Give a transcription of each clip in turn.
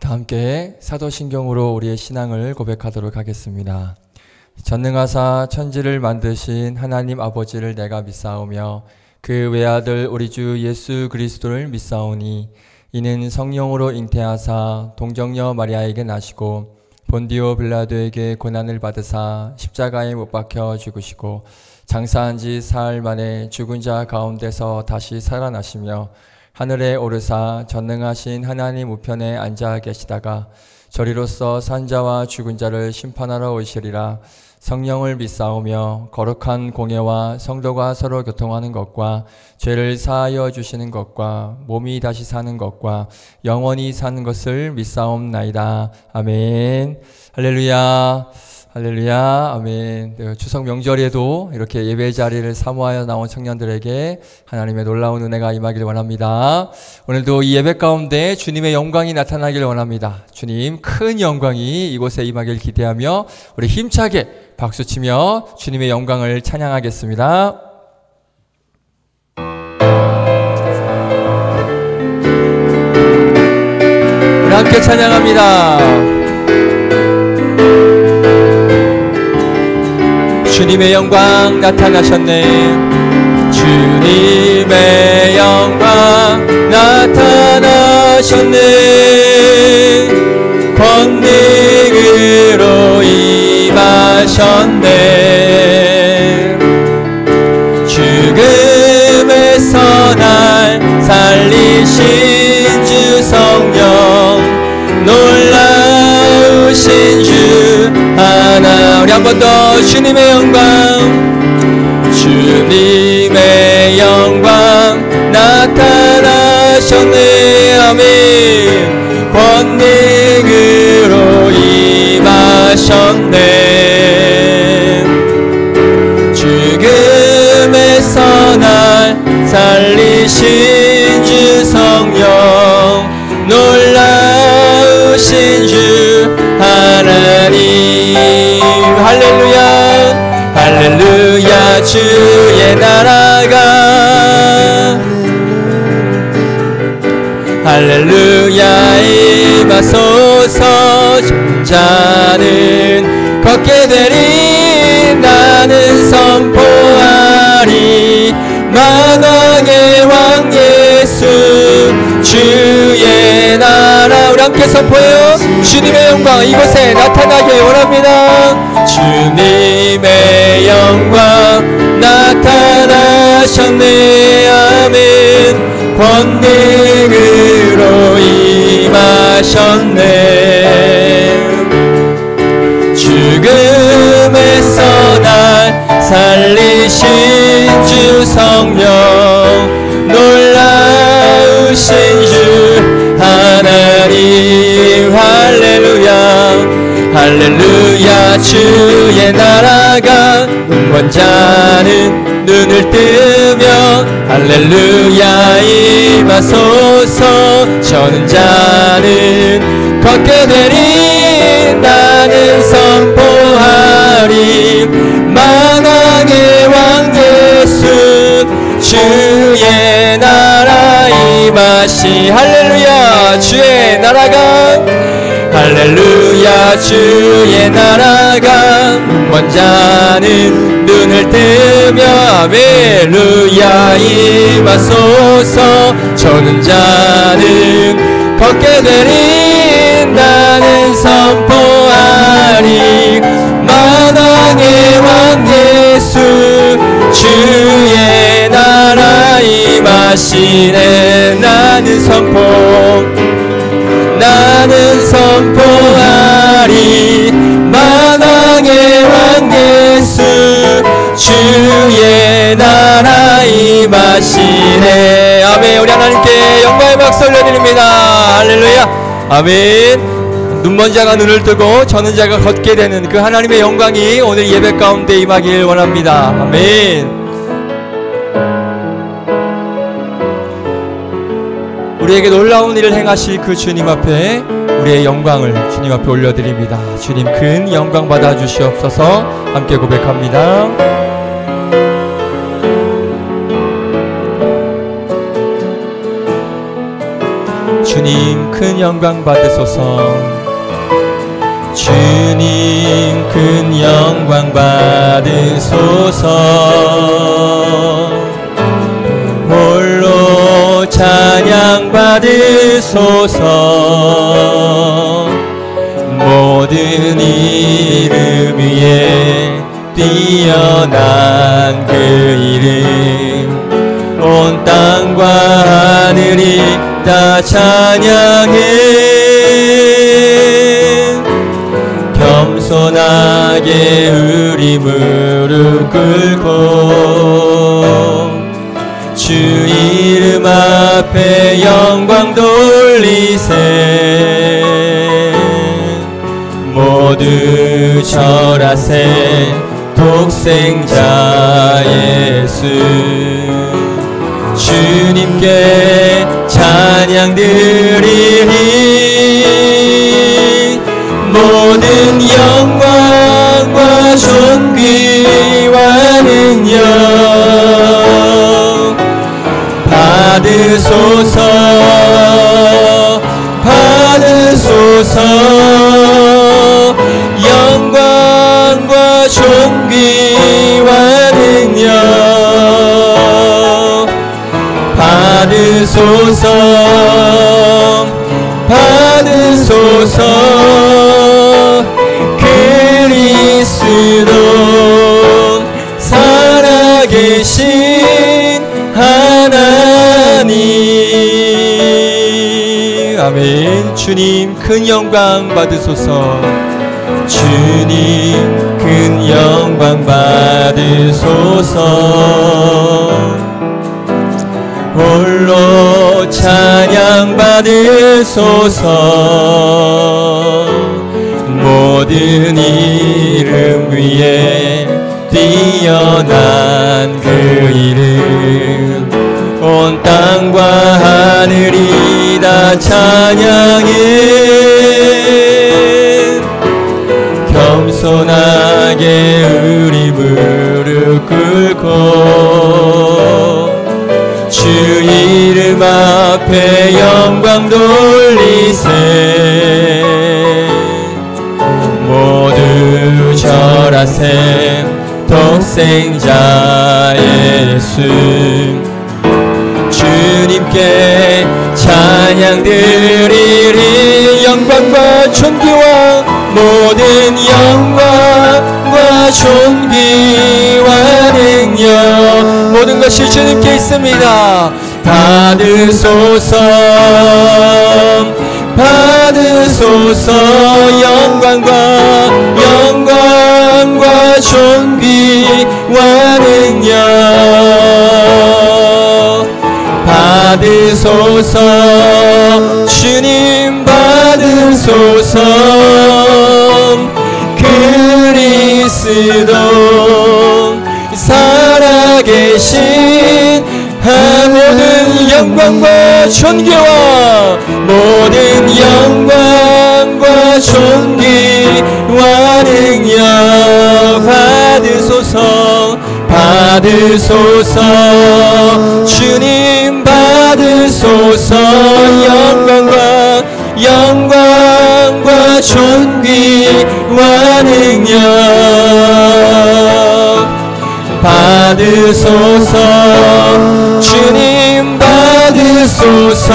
다 함께 사도신경으로 우리의 신앙을 고백하도록 하겠습니다. 전능하사 천지를 만드신 하나님 아버지를 내가 믿사오며 그 외아들 우리 주 예수 그리스도를 믿사오니 이는 성령으로 잉태하사 동정녀 마리아에게 나시고 본디오 빌라도에게 고난을 받으사 십자가에 못 박혀 죽으시고 장사한 지 사흘 만에 죽은 자 가운데서 다시 살아나시며 하늘에 오르사 전능하신 하나님 우편에 앉아 계시다가 저리로서 산 자와 죽은 자를 심판하러 오시리라. 성령을 믿사오며 거룩한 공예와 성도가 서로 교통하는 것과 죄를 사하여 주시는 것과 몸이 다시 사는 것과 영원히 사는 것을 믿사옵나이다. 아멘. 할렐루야. 할렐루야. 아멘. 추석 명절에도 이렇게 예배 자리를 사모하여 나온 청년들에게 하나님의 놀라운 은혜가 임하기를 원합니다. 오늘도 이 예배 가운데 주님의 영광이 나타나기를 원합니다. 주님 큰 영광이 이곳에 임하길 기대하며 우리 힘차게 박수치며 주님의 영광을 찬양하겠습니다. 우리 함께 찬양합니다. 주님의 영광 나타나셨네. 주님의 영광 나타나셨네. 권능으로 임하셨네. 죽음에서 날 살리신 주 성령 놀라우신 주 하나. 우리 한 번 더 주님의 영광 주님의 영광 나타나셨네. 아멘. 권능으로 임하셨네. 죽음에서 날 살리신 주 성령 놀라우신 주 하나님. 할렐루야. 할렐루야. 주의 나라가 할렐루야 임하소서. 자는 걷게 되리. 나는 선포하리. 만왕의 왕 예수 주의 나라. 우리 함께 선포해요. 주님의 영광 이곳에 나타나길 원합니다. 주님의 영광 나타나셨네. 아멘. 권능으로 임하셨네. 죽음에서 날 살리신 주 성령 놀라우신 주 하나님. 할렐루야. 할렐루야. 주의 나라가 원자는 눈을 뜨며 할렐루야 임하소서. 저는 자는 걷게 되리. 나는 선포하리. 만왕의 왕 예수 주의 나라 임하시. 할렐루야. 주의 나라가 할렐루야. 주의 나라가 원자는 눈을 뜨며 할렐루야 임하소서. 저는 자는 걷게 되리. 나는 선포하리. 만왕의 왕 예수 주의 나라 임하시네. 나는 선포하리. 만왕의 왕 예수 주의 나라 임하시네. 아멘. 우리 하나님께 영광의 박수 올려드립니다. 할렐루야. 아멘. 눈먼 자가 눈을 뜨고 저는 자가 걷게 되는 그 하나님의 영광이 오늘 예배 가운데 임하길 원합니다. 아멘. 우리에게 놀라운 일을 행하실 그 주님 앞에 우리의 영광을 주님 앞에 올려드립니다. 주님 큰 영광 받아 주시옵소서. 함께 고백합니다. 주님 큰 영광 받으소서. 주님 큰 영광 받으소서. 홀로 찬양 받으소서. 모든 이름 위에 뛰어난 그 이름 온 땅과 하늘이 다 찬양해. 겸손하게 우리 무릎 꿇고 주 이름 앞에 영광 돌리세. 모두 절하세. 독생자 예수 주님께 찬양 드리리. 모든 영광과 존귀와 능력 받으소서. 받으소서. 영광과 존귀와 능력 받으소서. 받으소서. 그리스도 살아계신 하나님. 아멘. 주님 큰 영광 받으소서. 주님 큰 영광 받으소서. 홀로 찬양 받으소서. 모든 이름 위에 뛰어난 그 이름 온 땅과 하늘이 다 찬양해. 겸손하게 우리 무릎 꿇고 주 이름 앞에 영광 돌리세. 모두 절하세. 독생자 예수 주님께 찬양 드리리. 영광과 존귀와 모든 영광과 존귀와 능력 모든 것이 주님께 있습니다. 받으소서. 받으소서. 영광과 존귀와 능력 받으소서. 주님 받으소서. 그리스도 살아계신 모든 영광과 존귀와 모든 영광과 존귀와 능력 받으소서. 받으소서. 주님 받으소서. 영광과 존귀와 능력 받으소서. 주님 받으소서.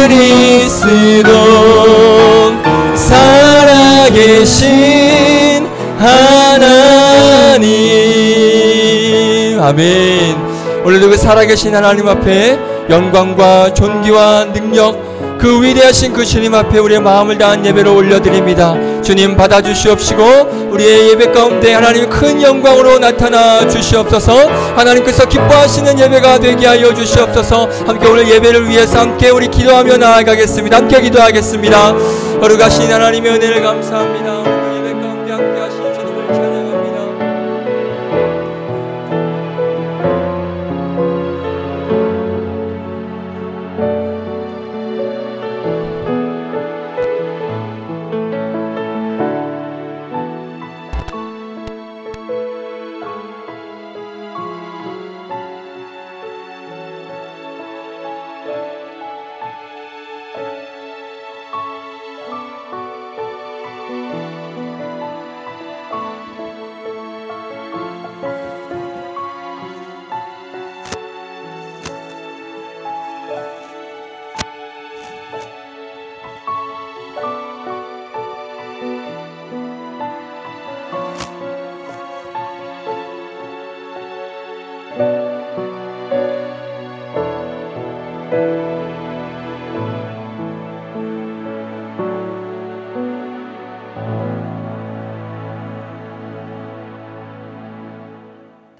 그리스도 살아계신 하나님. 아멘. 오늘도 그 살아계신 하나님 앞에 영광과 존귀와 능력 그 위대하신 그 주님 앞에 우리의 마음을 다한 예배로 올려드립니다. 주님 받아주시옵시고 우리의 예배 가운데 하나님 큰 영광으로 나타나 주시옵소서. 하나님께서 기뻐하시는 예배가 되게 하여 주시옵소서. 함께 오늘 예배를 위해서 함께 우리 기도하며 나아가겠습니다. 함께 기도하겠습니다. 거룩하신 하나님의 은혜를 감사합니다. 오늘 예배 가운데 함께 하신 주님을 찬양합니다.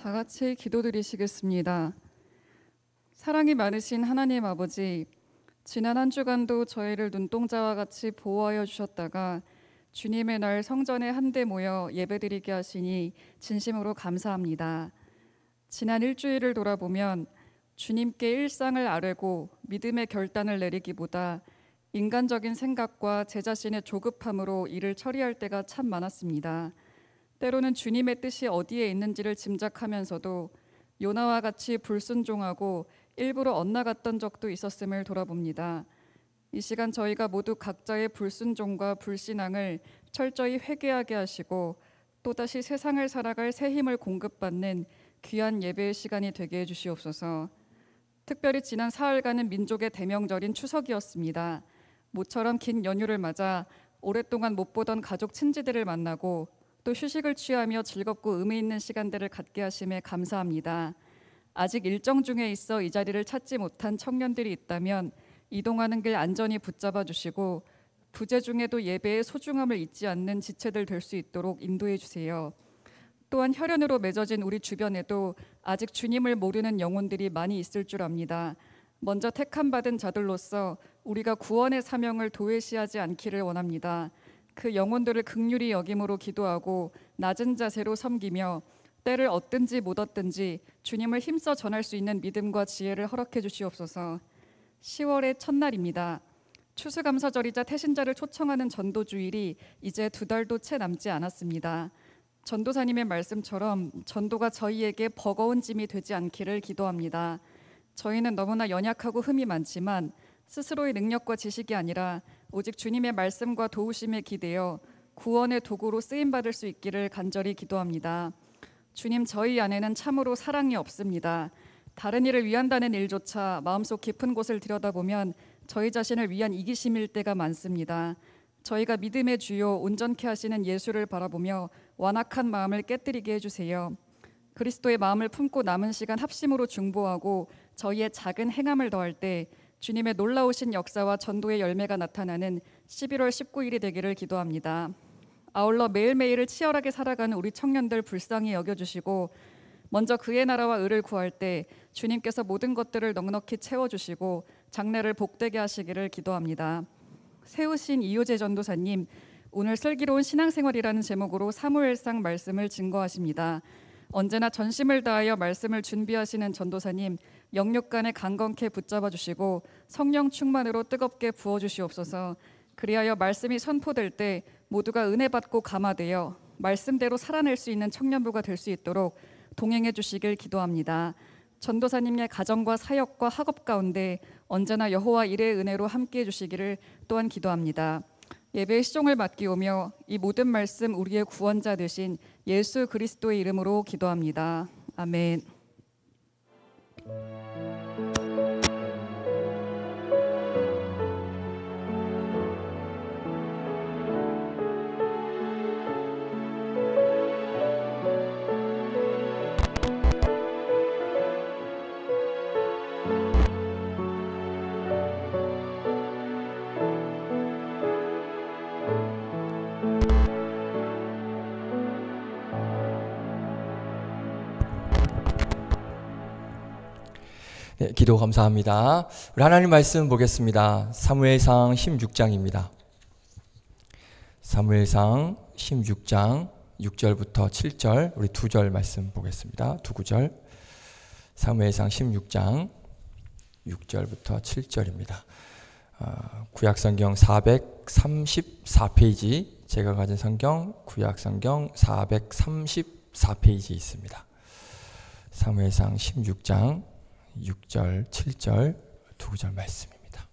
다 같이 기도드리시겠습니다. 사랑이 많으신 하나님 아버지, 지난 한 주간도 저희를 눈동자와 같이 보호하여 주셨다가 주님의 날 성전에 한데 모여 예배드리게 하시니 진심으로 감사합니다. 지난 일주일을 돌아보면 주님께 일상을 아뢰고 믿음의 결단을 내리기보다 인간적인 생각과 제 자신의 조급함으로 일을 처리할 때가 참 많았습니다. 때로는 주님의 뜻이 어디에 있는지를 짐작하면서도 요나와 같이 불순종하고 일부러 엇나갔던 적도 있었음을 돌아봅니다. 이 시간 저희가 모두 각자의 불순종과 불신앙을 철저히 회개하게 하시고 또다시 세상을 살아갈 새 힘을 공급받는 귀한 예배의 시간이 되게 해주시옵소서. 특별히 지난 사흘간은 민족의 대명절인 추석이었습니다. 모처럼 긴 연휴를 맞아 오랫동안 못 보던 가족 친지들을 만나고 또 휴식을 취하며 즐겁고 의미 있는 시간들을 갖게 하심에 감사합니다. 아직 일정 중에 있어 이 자리를 찾지 못한 청년들이 있다면 이동하는 길 안전히 붙잡아 주시고 부재 중에도 예배의 소중함을 잊지 않는 지체들 될 수 있도록 인도해 주세요. 또한 혈연으로 맺어진 우리 주변에도 아직 주님을 모르는 영혼들이 많이 있을 줄 압니다. 먼저 택함받은 자들로서 우리가 구원의 사명을 도외시하지 않기를 원합니다. 그 영혼들을 긍휼히 여김으로 기도하고 낮은 자세로 섬기며 때를 얻든지 못 얻든지 주님을 힘써 전할 수 있는 믿음과 지혜를 허락해 주시옵소서. 10월의 첫날입니다. 추수감사절이자 태신자를 초청하는 전도주일이 이제 2달도 채 남지 않았습니다. 전도사님의 말씀처럼 전도가 저희에게 버거운 짐이 되지 않기를 기도합니다. 저희는 너무나 연약하고 흠이 많지만 스스로의 능력과 지식이 아니라 오직 주님의 말씀과 도우심에 기대어 구원의 도구로 쓰임받을 수 있기를 간절히 기도합니다. 주님, 저희 안에는 참으로 사랑이 없습니다. 다른 일을 위한다는 일조차 마음속 깊은 곳을 들여다보면 저희 자신을 위한 이기심일 때가 많습니다. 저희가 믿음의 주요 온전케 하시는 예수를 바라보며 완악한 마음을 깨뜨리게 해주세요. 그리스도의 마음을 품고 남은 시간 합심으로 중보하고 저희의 작은 행함을 더할 때 주님의 놀라우신 역사와 전도의 열매가 나타나는 11월 19일이 되기를 기도합니다. 아울러 매일매일을 치열하게 살아가는 우리 청년들 불쌍히 여겨주시고 먼저 그의 나라와 의를 구할 때 주님께서 모든 것들을 넉넉히 채워주시고 장래를 복되게 하시기를 기도합니다. 세우신 이효재 전도사님, 오늘 슬기로운 신앙생활이라는 제목으로 사무엘상 말씀을 증거하십니다. 언제나 전심을 다하여 말씀을 준비하시는 전도사님, 영육간에 강건케 붙잡아 주시고 성령 충만으로 뜨겁게 부어주시옵소서. 그리하여 말씀이 선포될 때 모두가 은혜 받고 감화되어 말씀대로 살아낼 수 있는 청년부가 될 수 있도록 동행해 주시길 기도합니다. 전도사님의 가정과 사역과 학업 가운데 언제나 여호와 일의 은혜로 함께해 주시기를 또한 기도합니다. 예배의 시종을 맡기오며 이 모든 말씀 우리의 구원자 되신 예수 그리스도의 이름으로 기도합니다. 아멘. 네, 기도 감사합니다. 우리 하나님 말씀 보겠습니다. 사무엘상 16장입니다. 사무엘상 16장 6절부터 7절 우리 2절 말씀 보겠습니다. 두 구절. 사무엘상 16장 6절부터 7절입니다. 구약성경 434페이지, 제가 가진 성경 구약성경 434페이지 있습니다. 사무엘상 16장 6절, 7절, 두 구절 말씀입니다.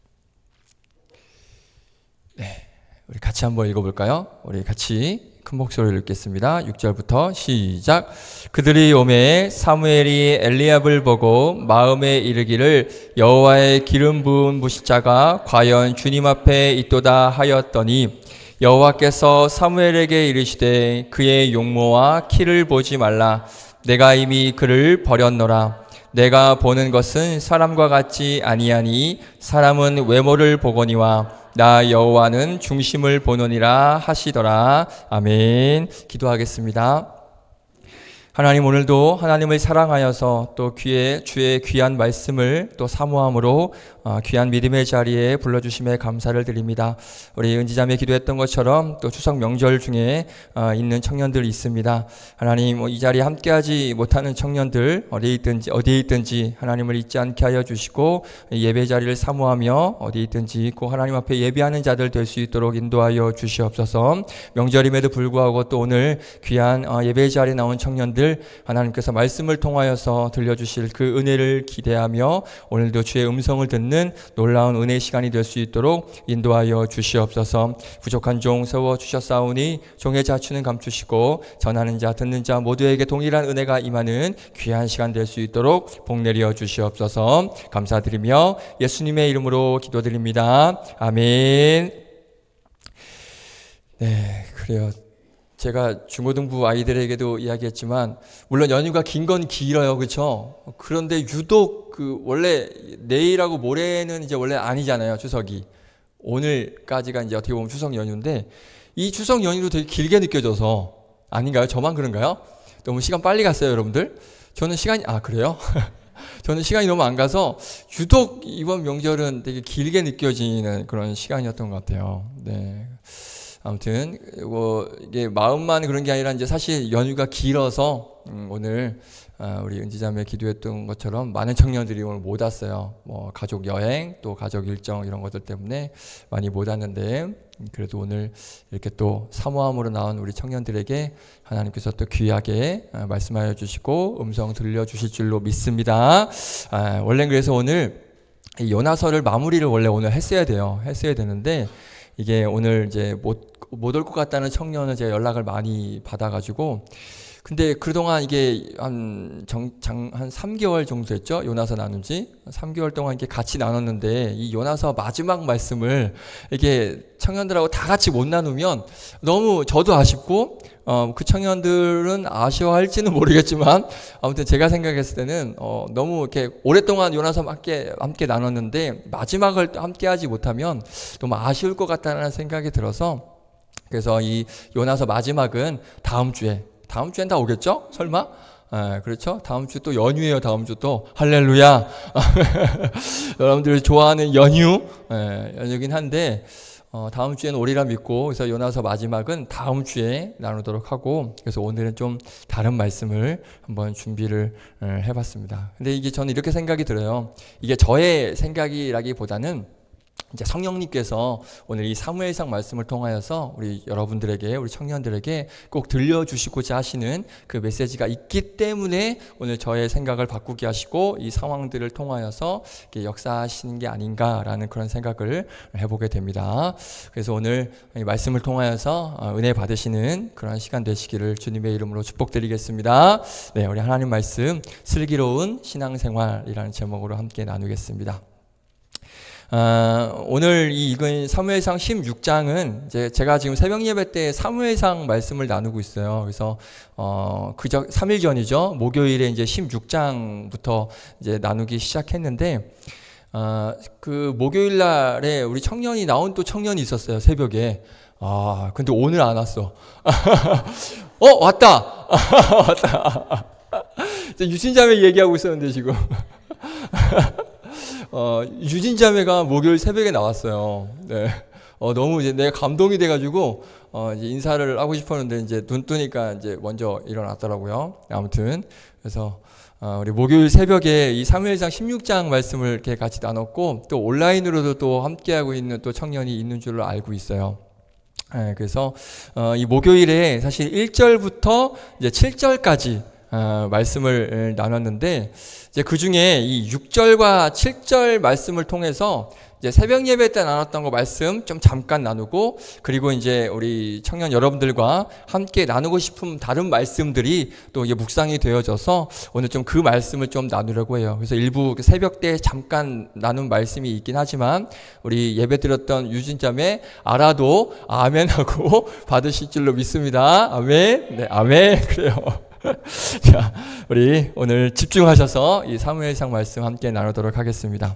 네, 우리 같이 같이 한번 읽어볼까요? 우리 같이 큰 목소리로 읽겠습니다. 6절부터 시작. 그들이 오매 사무엘이 엘리압을 보고 마음에 이르기를 여호와의 기름 부은 무시자가 과연 주님 앞에 있도다 하였더니 여호와께서 사무엘에게 이르시되 그의 용모와 키를 보지 말라. 내가 이미 그를 버렸노라. 내가 보는 것은 사람과 같지 아니하니 사람은 외모를 보거니와 나 여호와는 중심을 보노니라 하시더라. 아멘. 기도하겠습니다. 하나님, 오늘도 하나님을 사랑하여서 또 주의 귀한 말씀을 또 사모함으로 귀한 믿음의 자리에 불러주심에 감사를 드립니다. 우리 은지자매 기도했던 것처럼 또 추석 명절 중에 있는 청년들이 있습니다. 하나님, 이 자리에 함께하지 못하는 청년들 어디에 있든지 하나님을 잊지 않게 하여 주시고 예배 자리를 사모하며 어디에 있든지 꼭 하나님 앞에 예배하는 자들 될 수 있도록 인도하여 주시옵소서. 명절임에도 불구하고 또 오늘 귀한 예배 자리에 나온 청년들 하나님께서 말씀을 통하여서 들려주실 그 은혜를 기대하며 오늘도 주의 음성을 듣는 놀라운 은혜의 시간이 될 수 있도록 인도하여 주시옵소서. 부족한 종 세워주셨사오니 종의 자취는 감추시고 전하는 자 듣는 자 모두에게 동일한 은혜가 임하는 귀한 시간 될 수 있도록 복 내려 주시옵소서. 감사드리며 예수님의 이름으로 기도드립니다. 아멘. 네, 그래요. 제가 중고등부 아이들에게도 이야기했지만 물론 연휴가 긴 건 길어요, 그렇죠? 그런데 유독 원래 내일하고 모레는 이제 원래 아니잖아요, 추석이. 오늘까지가 이제 어떻게 보면 추석 연휴인데 이 추석 연휴도 되게 길게 느껴져서 아닌가요? 저만 그런가요? 너무 시간 빨리 갔어요, 여러분들? 저는 그래요? 저는 시간이 너무 안 가서 유독 이번 명절은 되게 길게 느껴지는 그런 시간이었던 것 같아요. 네. 아무튼 이게 마음만 그런 게 아니라 이제 사실 연휴가 길어서 오늘 우리 은지자매 기도했던 것처럼 많은 청년들이 오늘 못 왔어요. 뭐 가족 여행 또 가족 일정 이런 것들 때문에 많이 못 왔는데 그래도 오늘 이렇게 또 사모함으로 나온 우리 청년들에게 하나님께서 또 귀하게 말씀하여 주시고 음성 들려주실 줄로 믿습니다. 원래 그래서 오늘 이 요나서를 마무리를 원래 오늘 했어야 되는데 이게 오늘 이제 못 올 것 같다는 청년을 제가 연락을 많이 받아가지고 근데 그동안 이게 한 3개월 정도 됐죠? 요나서 나눈 지 3개월 동안 이렇게 같이 나눴는데 이 요나서 마지막 말씀을 이게 청년들하고 다 같이 못 나누면 너무 저도 아쉽고 그 청년들은 아쉬워할지는 모르겠지만 아무튼 제가 생각했을 때는 너무 이렇게 오랫동안 요나서 함께 나눴는데 마지막을 함께 하지 못하면 너무 아쉬울 것 같다는 생각이 들어서 그래서 이 요나서 마지막은 다음 주엔 다 오겠죠? 설마? 그렇죠? 다음 주 또 연휴예요. 다음 주 또 할렐루야. 여러분들이 좋아하는 연휴긴 한데 다음 주에는 오리라 믿고 그래서 요나서 마지막은 다음 주에 나누도록 하고 그래서 오늘은 좀 다른 말씀을 한번 준비를 해봤습니다. 근데 이게 저는 이렇게 생각이 들어요. 이게 저의 생각이라기보다는 이제 성령님께서 오늘 이 사무엘상 말씀을 통하여서 우리 여러분들에게 우리 청년들에게 꼭 들려주시고자 하시는 그 메시지가 있기 때문에 오늘 저의 생각을 바꾸게 하시고 이 상황들을 통하여서 역사하시는 게 아닌가라는 그런 생각을 해보게 됩니다. 그래서 오늘 이 말씀을 통하여서 은혜 받으시는 그런 시간 되시기를 주님의 이름으로 축복드리겠습니다. 네, 우리 하나님 말씀 슬기로운 신앙생활이라는 제목으로 함께 나누겠습니다. 오늘 읽은 사무엘상 16장은 제가 지금 새벽 예배 때 사무엘상 말씀을 나누고 있어요. 그래서 3일 전이죠. 목요일에 이제 16장부터 이제 나누기 시작했는데 그 목요일 날에 우리 청년이 나온 또 청년이 있었어요. 새벽에. 근데 오늘 안 왔어. 왔다. 왔다. 유진자매 얘기하고 있었는데 지금. 유진자매가 목요일 새벽에 나왔어요. 네. 너무 이제 내가 감동이 돼가지고, 이제 인사를 하고 싶었는데, 이제 눈 뜨니까 이제 먼저 일어났더라고요. 아무튼. 그래서, 우리 목요일 새벽에 이 사무엘상 16장 말씀을 이렇게 같이 나눴고, 또 온라인으로도 또 함께하고 있는 또 청년이 있는 줄로 알고 있어요. 네, 그래서, 이 목요일에 사실 1절부터 이제 7절까지 말씀을 나눴는데 이제 그 중에 이 6절과 7절 말씀을 통해서 이제 새벽 예배 때 나눴던 거 말씀 좀 잠깐 나누고, 그리고 이제 우리 청년 여러분들과 함께 나누고 싶은 다른 말씀들이 또 이게 묵상이 되어져서 오늘 좀 그 말씀을 좀 나누려고 해요. 그래서 일부 새벽 때 잠깐 나눈 말씀이 있긴 하지만 우리 예배 드렸던 유진자매 알아도 아멘하고 받으실 줄로 믿습니다. 아멘. 네, 아멘. 그래요. 자, 우리 오늘 집중하셔서 이 사무엘상 말씀 함께 나누도록 하겠습니다.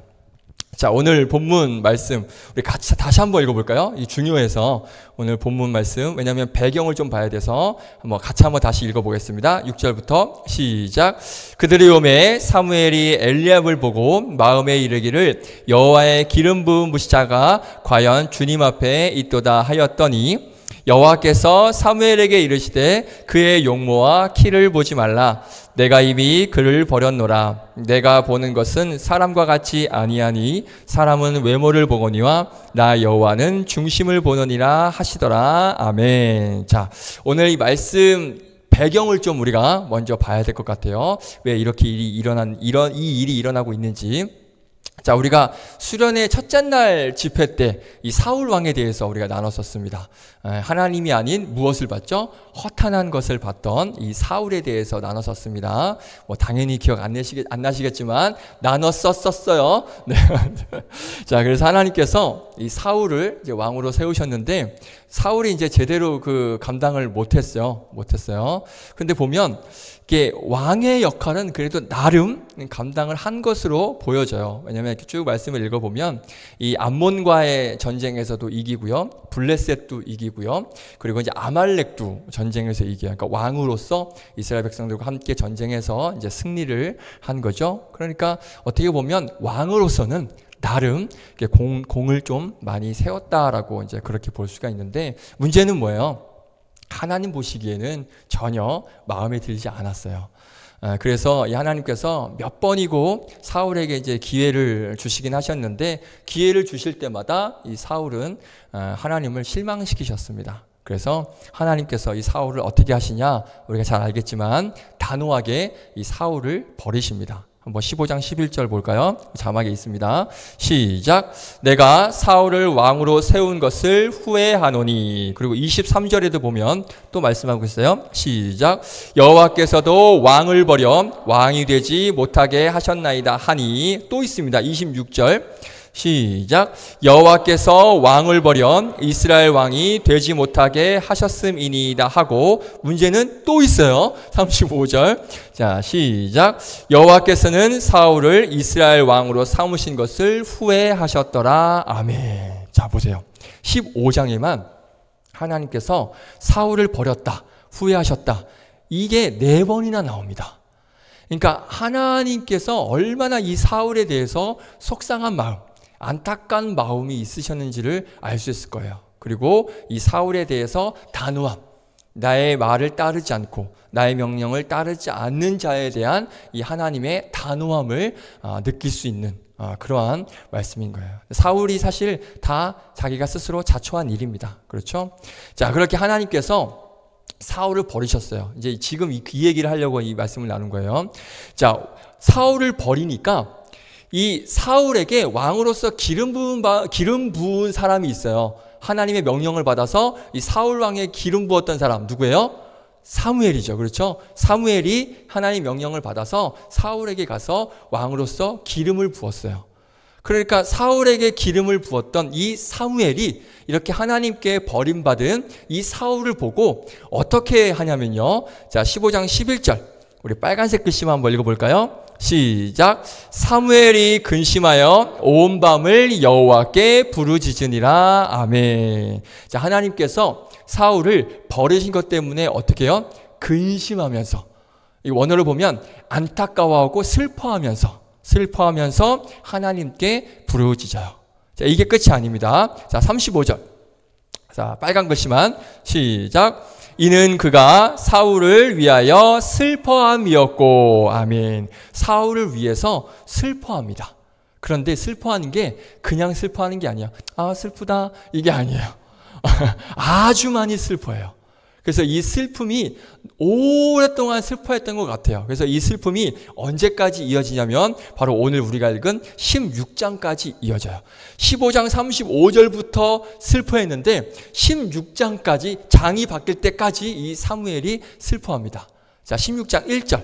자, 오늘 본문 말씀 우리 같이 다시 한번 읽어볼까요? 이 중요해서 오늘 본문 말씀, 왜냐하면 배경을 좀 봐야 돼서 같이 한번 다시 읽어보겠습니다. 6절부터 시작. 그들의 오매 사무엘이 엘리압을 보고 마음에 이르기를 여호와의 기름 부은 무시자가 과연 주님 앞에 있도다 하였더니 여호와께서 사무엘에게 이르시되 그의 용모와 키를 보지 말라. 내가 이미 그를 버렸노라. 내가 보는 것은 사람과 같이 아니하니 사람은 외모를 보거니와 나 여호와는 중심을 보느니라 하시더라. 아멘. 자, 오늘 이 말씀 배경을 좀 우리가 먼저 봐야 될 것 같아요. 왜 이렇게 이 일이 일어나고 있는지. 자, 우리가 수련의 첫째 날 집회 때 이 사울 왕에 대해서 우리가 나눴었습니다. 하나님이 아닌 무엇을 봤죠? 허탄한 것을 봤던 이 사울에 대해서 나눴었습니다. 당연히 기억 안 나시겠지만 나눴었어요. 네. 자, 그래서 하나님께서 이 사울을 이제 왕으로 세우셨는데 사울이 이제 제대로 그 감당을 못했어요. 근데 보면 이게 왕의 역할은 그래도 나름 감당을 한 것으로 보여져요. 왜냐하면 이렇게 쭉 말씀을 읽어보면 이 암몬과의 전쟁에서도 이기고요, 블레셋도 이기고요, 그리고 이제 아말렉도 전쟁에서 이겨요. 그러니까 왕으로서 이스라엘 백성들과 함께 전쟁에서 이제 승리를 한 거죠. 그러니까 어떻게 보면 왕으로서는 나름 공을 좀 많이 세웠다라고 이제 그렇게 볼 수가 있는데, 문제는 뭐예요? 하나님 보시기에는 전혀 마음에 들지 않았어요. 그래서 이 하나님께서 몇 번이고 사울에게 이제 기회를 주시긴 하셨는데, 기회를 주실 때마다 이 사울은 하나님을 실망시키셨습니다. 그래서 하나님께서 이 사울을 어떻게 하시냐, 우리가 잘 알겠지만 단호하게 이 사울을 버리십니다. 한번 15장 11절 볼까요? 자막에 있습니다. 시작. 내가 사울을 왕으로 세운 것을 후회하노니. 그리고 23절에도 보면 또 말씀하고 있어요. 시작. 여호와께서도 왕을 버려 왕이 되지 못하게 하셨나이다 하니. 또 있습니다. 26절. 시작. 여호와께서 왕을 버려 이스라엘 왕이 되지 못하게 하셨음이니이다 하고, 문제는 또 있어요. 35절. 자, 시작. 여호와께서는 사울을 이스라엘 왕으로 삼으신 것을 후회하셨더라. 아멘. 자, 보세요. 15장에만 하나님께서 사울을 버렸다, 후회하셨다, 이게 4번이나 나옵니다. 그러니까 하나님께서 얼마나 이 사울에 대해서 속상한 마음, 안타까운 마음이 있으셨는지를 알 수 있을 거예요. 그리고 이 사울에 대해서 단호함, 나의 말을 따르지 않고 나의 명령을 따르지 않는 자에 대한 이 하나님의 단호함을 느낄 수 있는 그러한 말씀인 거예요. 사울이 사실 다 자기가 스스로 자초한 일입니다. 그렇죠? 자, 그렇게 하나님께서 사울을 버리셨어요. 이제 지금 이 얘기를 하려고 이 말씀을 나눈 거예요. 자, 사울을 버리니까 이 사울에게 왕으로서 기름 부은 사람이 있어요. 하나님의 명령을 받아서 이 사울 왕의 기름 부었던 사람 누구예요? 사무엘이죠. 그렇죠? 사무엘이 하나님의 명령을 받아서 사울에게 가서 왕으로서 기름을 부었어요. 그러니까 사울에게 기름을 부었던 이 사무엘이 이렇게 하나님께 버림받은 이 사울을 보고 어떻게 하냐면요. 자, 15장 11절. 우리 빨간색 글씨만 한번 읽어볼까요? 시작. 사무엘이 근심하여 온 밤을 여호와께 부르짖으니라. 아멘. 자, 하나님께서 사울을 버리신 것 때문에 어떻게 해요? 근심하면서, 이 원어를 보면 안타까워하고 슬퍼하면서 하나님께 부르짖어요. 자, 이게 끝이 아닙니다. 자, 35절. 자, 빨간 글씨만 시작. 이는 그가 사울을 위하여 슬퍼함이었고. 아멘. 사울을 위해서 슬퍼합니다. 그런데 슬퍼하는 게 그냥 슬퍼하는 게 아니야. 아, 슬프다, 이게 아니에요. 아주 많이 슬퍼해요. 그래서 이 슬픔이 오랫동안 슬퍼했던 것 같아요. 그래서 이 슬픔이 언제까지 이어지냐면 바로 오늘 우리가 읽은 16장까지 이어져요. 15장 35절부터 슬퍼했는데 16장까지 장이 바뀔 때까지 이 사무엘이 슬퍼합니다. 자, 16장 1절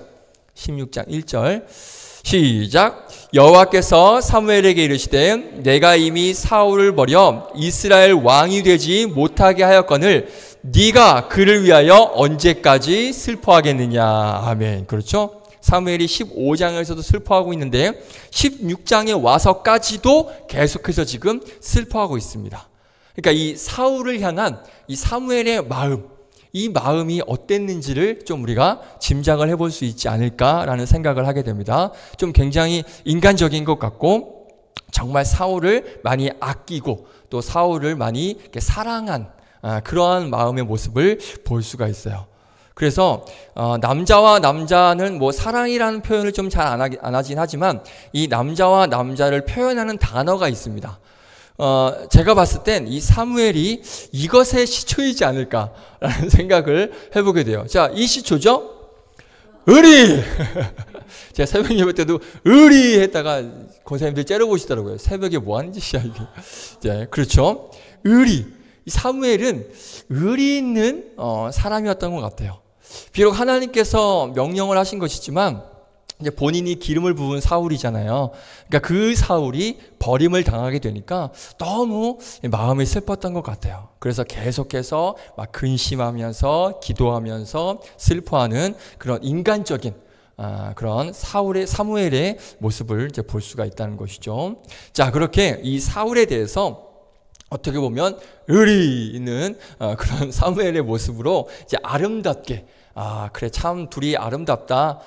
시작. 여호와께서 사무엘에게 이르시되 내가 이미 사울을 버려 이스라엘 왕이 되지 못하게 하였거늘 네가 그를 위하여 언제까지 슬퍼하겠느냐. 아멘. 그렇죠? 사무엘이 15장에서도 슬퍼하고 있는데 16장에 와서까지도 계속해서 지금 슬퍼하고 있습니다. 그러니까 이 사울을 향한 이 사무엘의 마음, 이 마음이 어땠는지를 좀 우리가 짐작을 해볼 수 있지 않을까라는 생각을 하게 됩니다. 좀 굉장히 인간적인 것 같고 정말 사울을 많이 아끼고 또 사울을 많이 이렇게 사랑한 그러한 마음의 모습을 볼 수가 있어요. 그래서 남자와 남자는 뭐 사랑이라는 표현을 좀 잘 안 하긴 하지만 이 남자와 남자를 표현하는 단어가 있습니다. 제가 봤을 땐 이 사무엘이 이것의 시초이지 않을까라는 생각을 해보게 돼요. 자, 이 시초죠? 의리! 제가 새벽 예배 때도 의리 했다가 권사님들 째려보시더라고요. 새벽에 뭐 하는 짓이야 이게. 네, 그렇죠? 의리. 이 사무엘은 의리 있는 사람이었던 것 같아요. 비록 하나님께서 명령을 하신 것이지만 이제 본인이 기름을 부은 사울이잖아요. 그러니까 그 사울이 버림을 당하게 되니까 너무 마음이 슬펐던 것 같아요. 그래서 계속해서 막 근심하면서 기도하면서 슬퍼하는 그런 인간적인 그런 사무엘의 모습을 이제 볼 수가 있다는 것이죠. 자, 그렇게 이 사울에 대해서 어떻게 보면 의리 있는 그런 사무엘의 모습으로 이제 아름답게 그래 참 둘이 아름답다.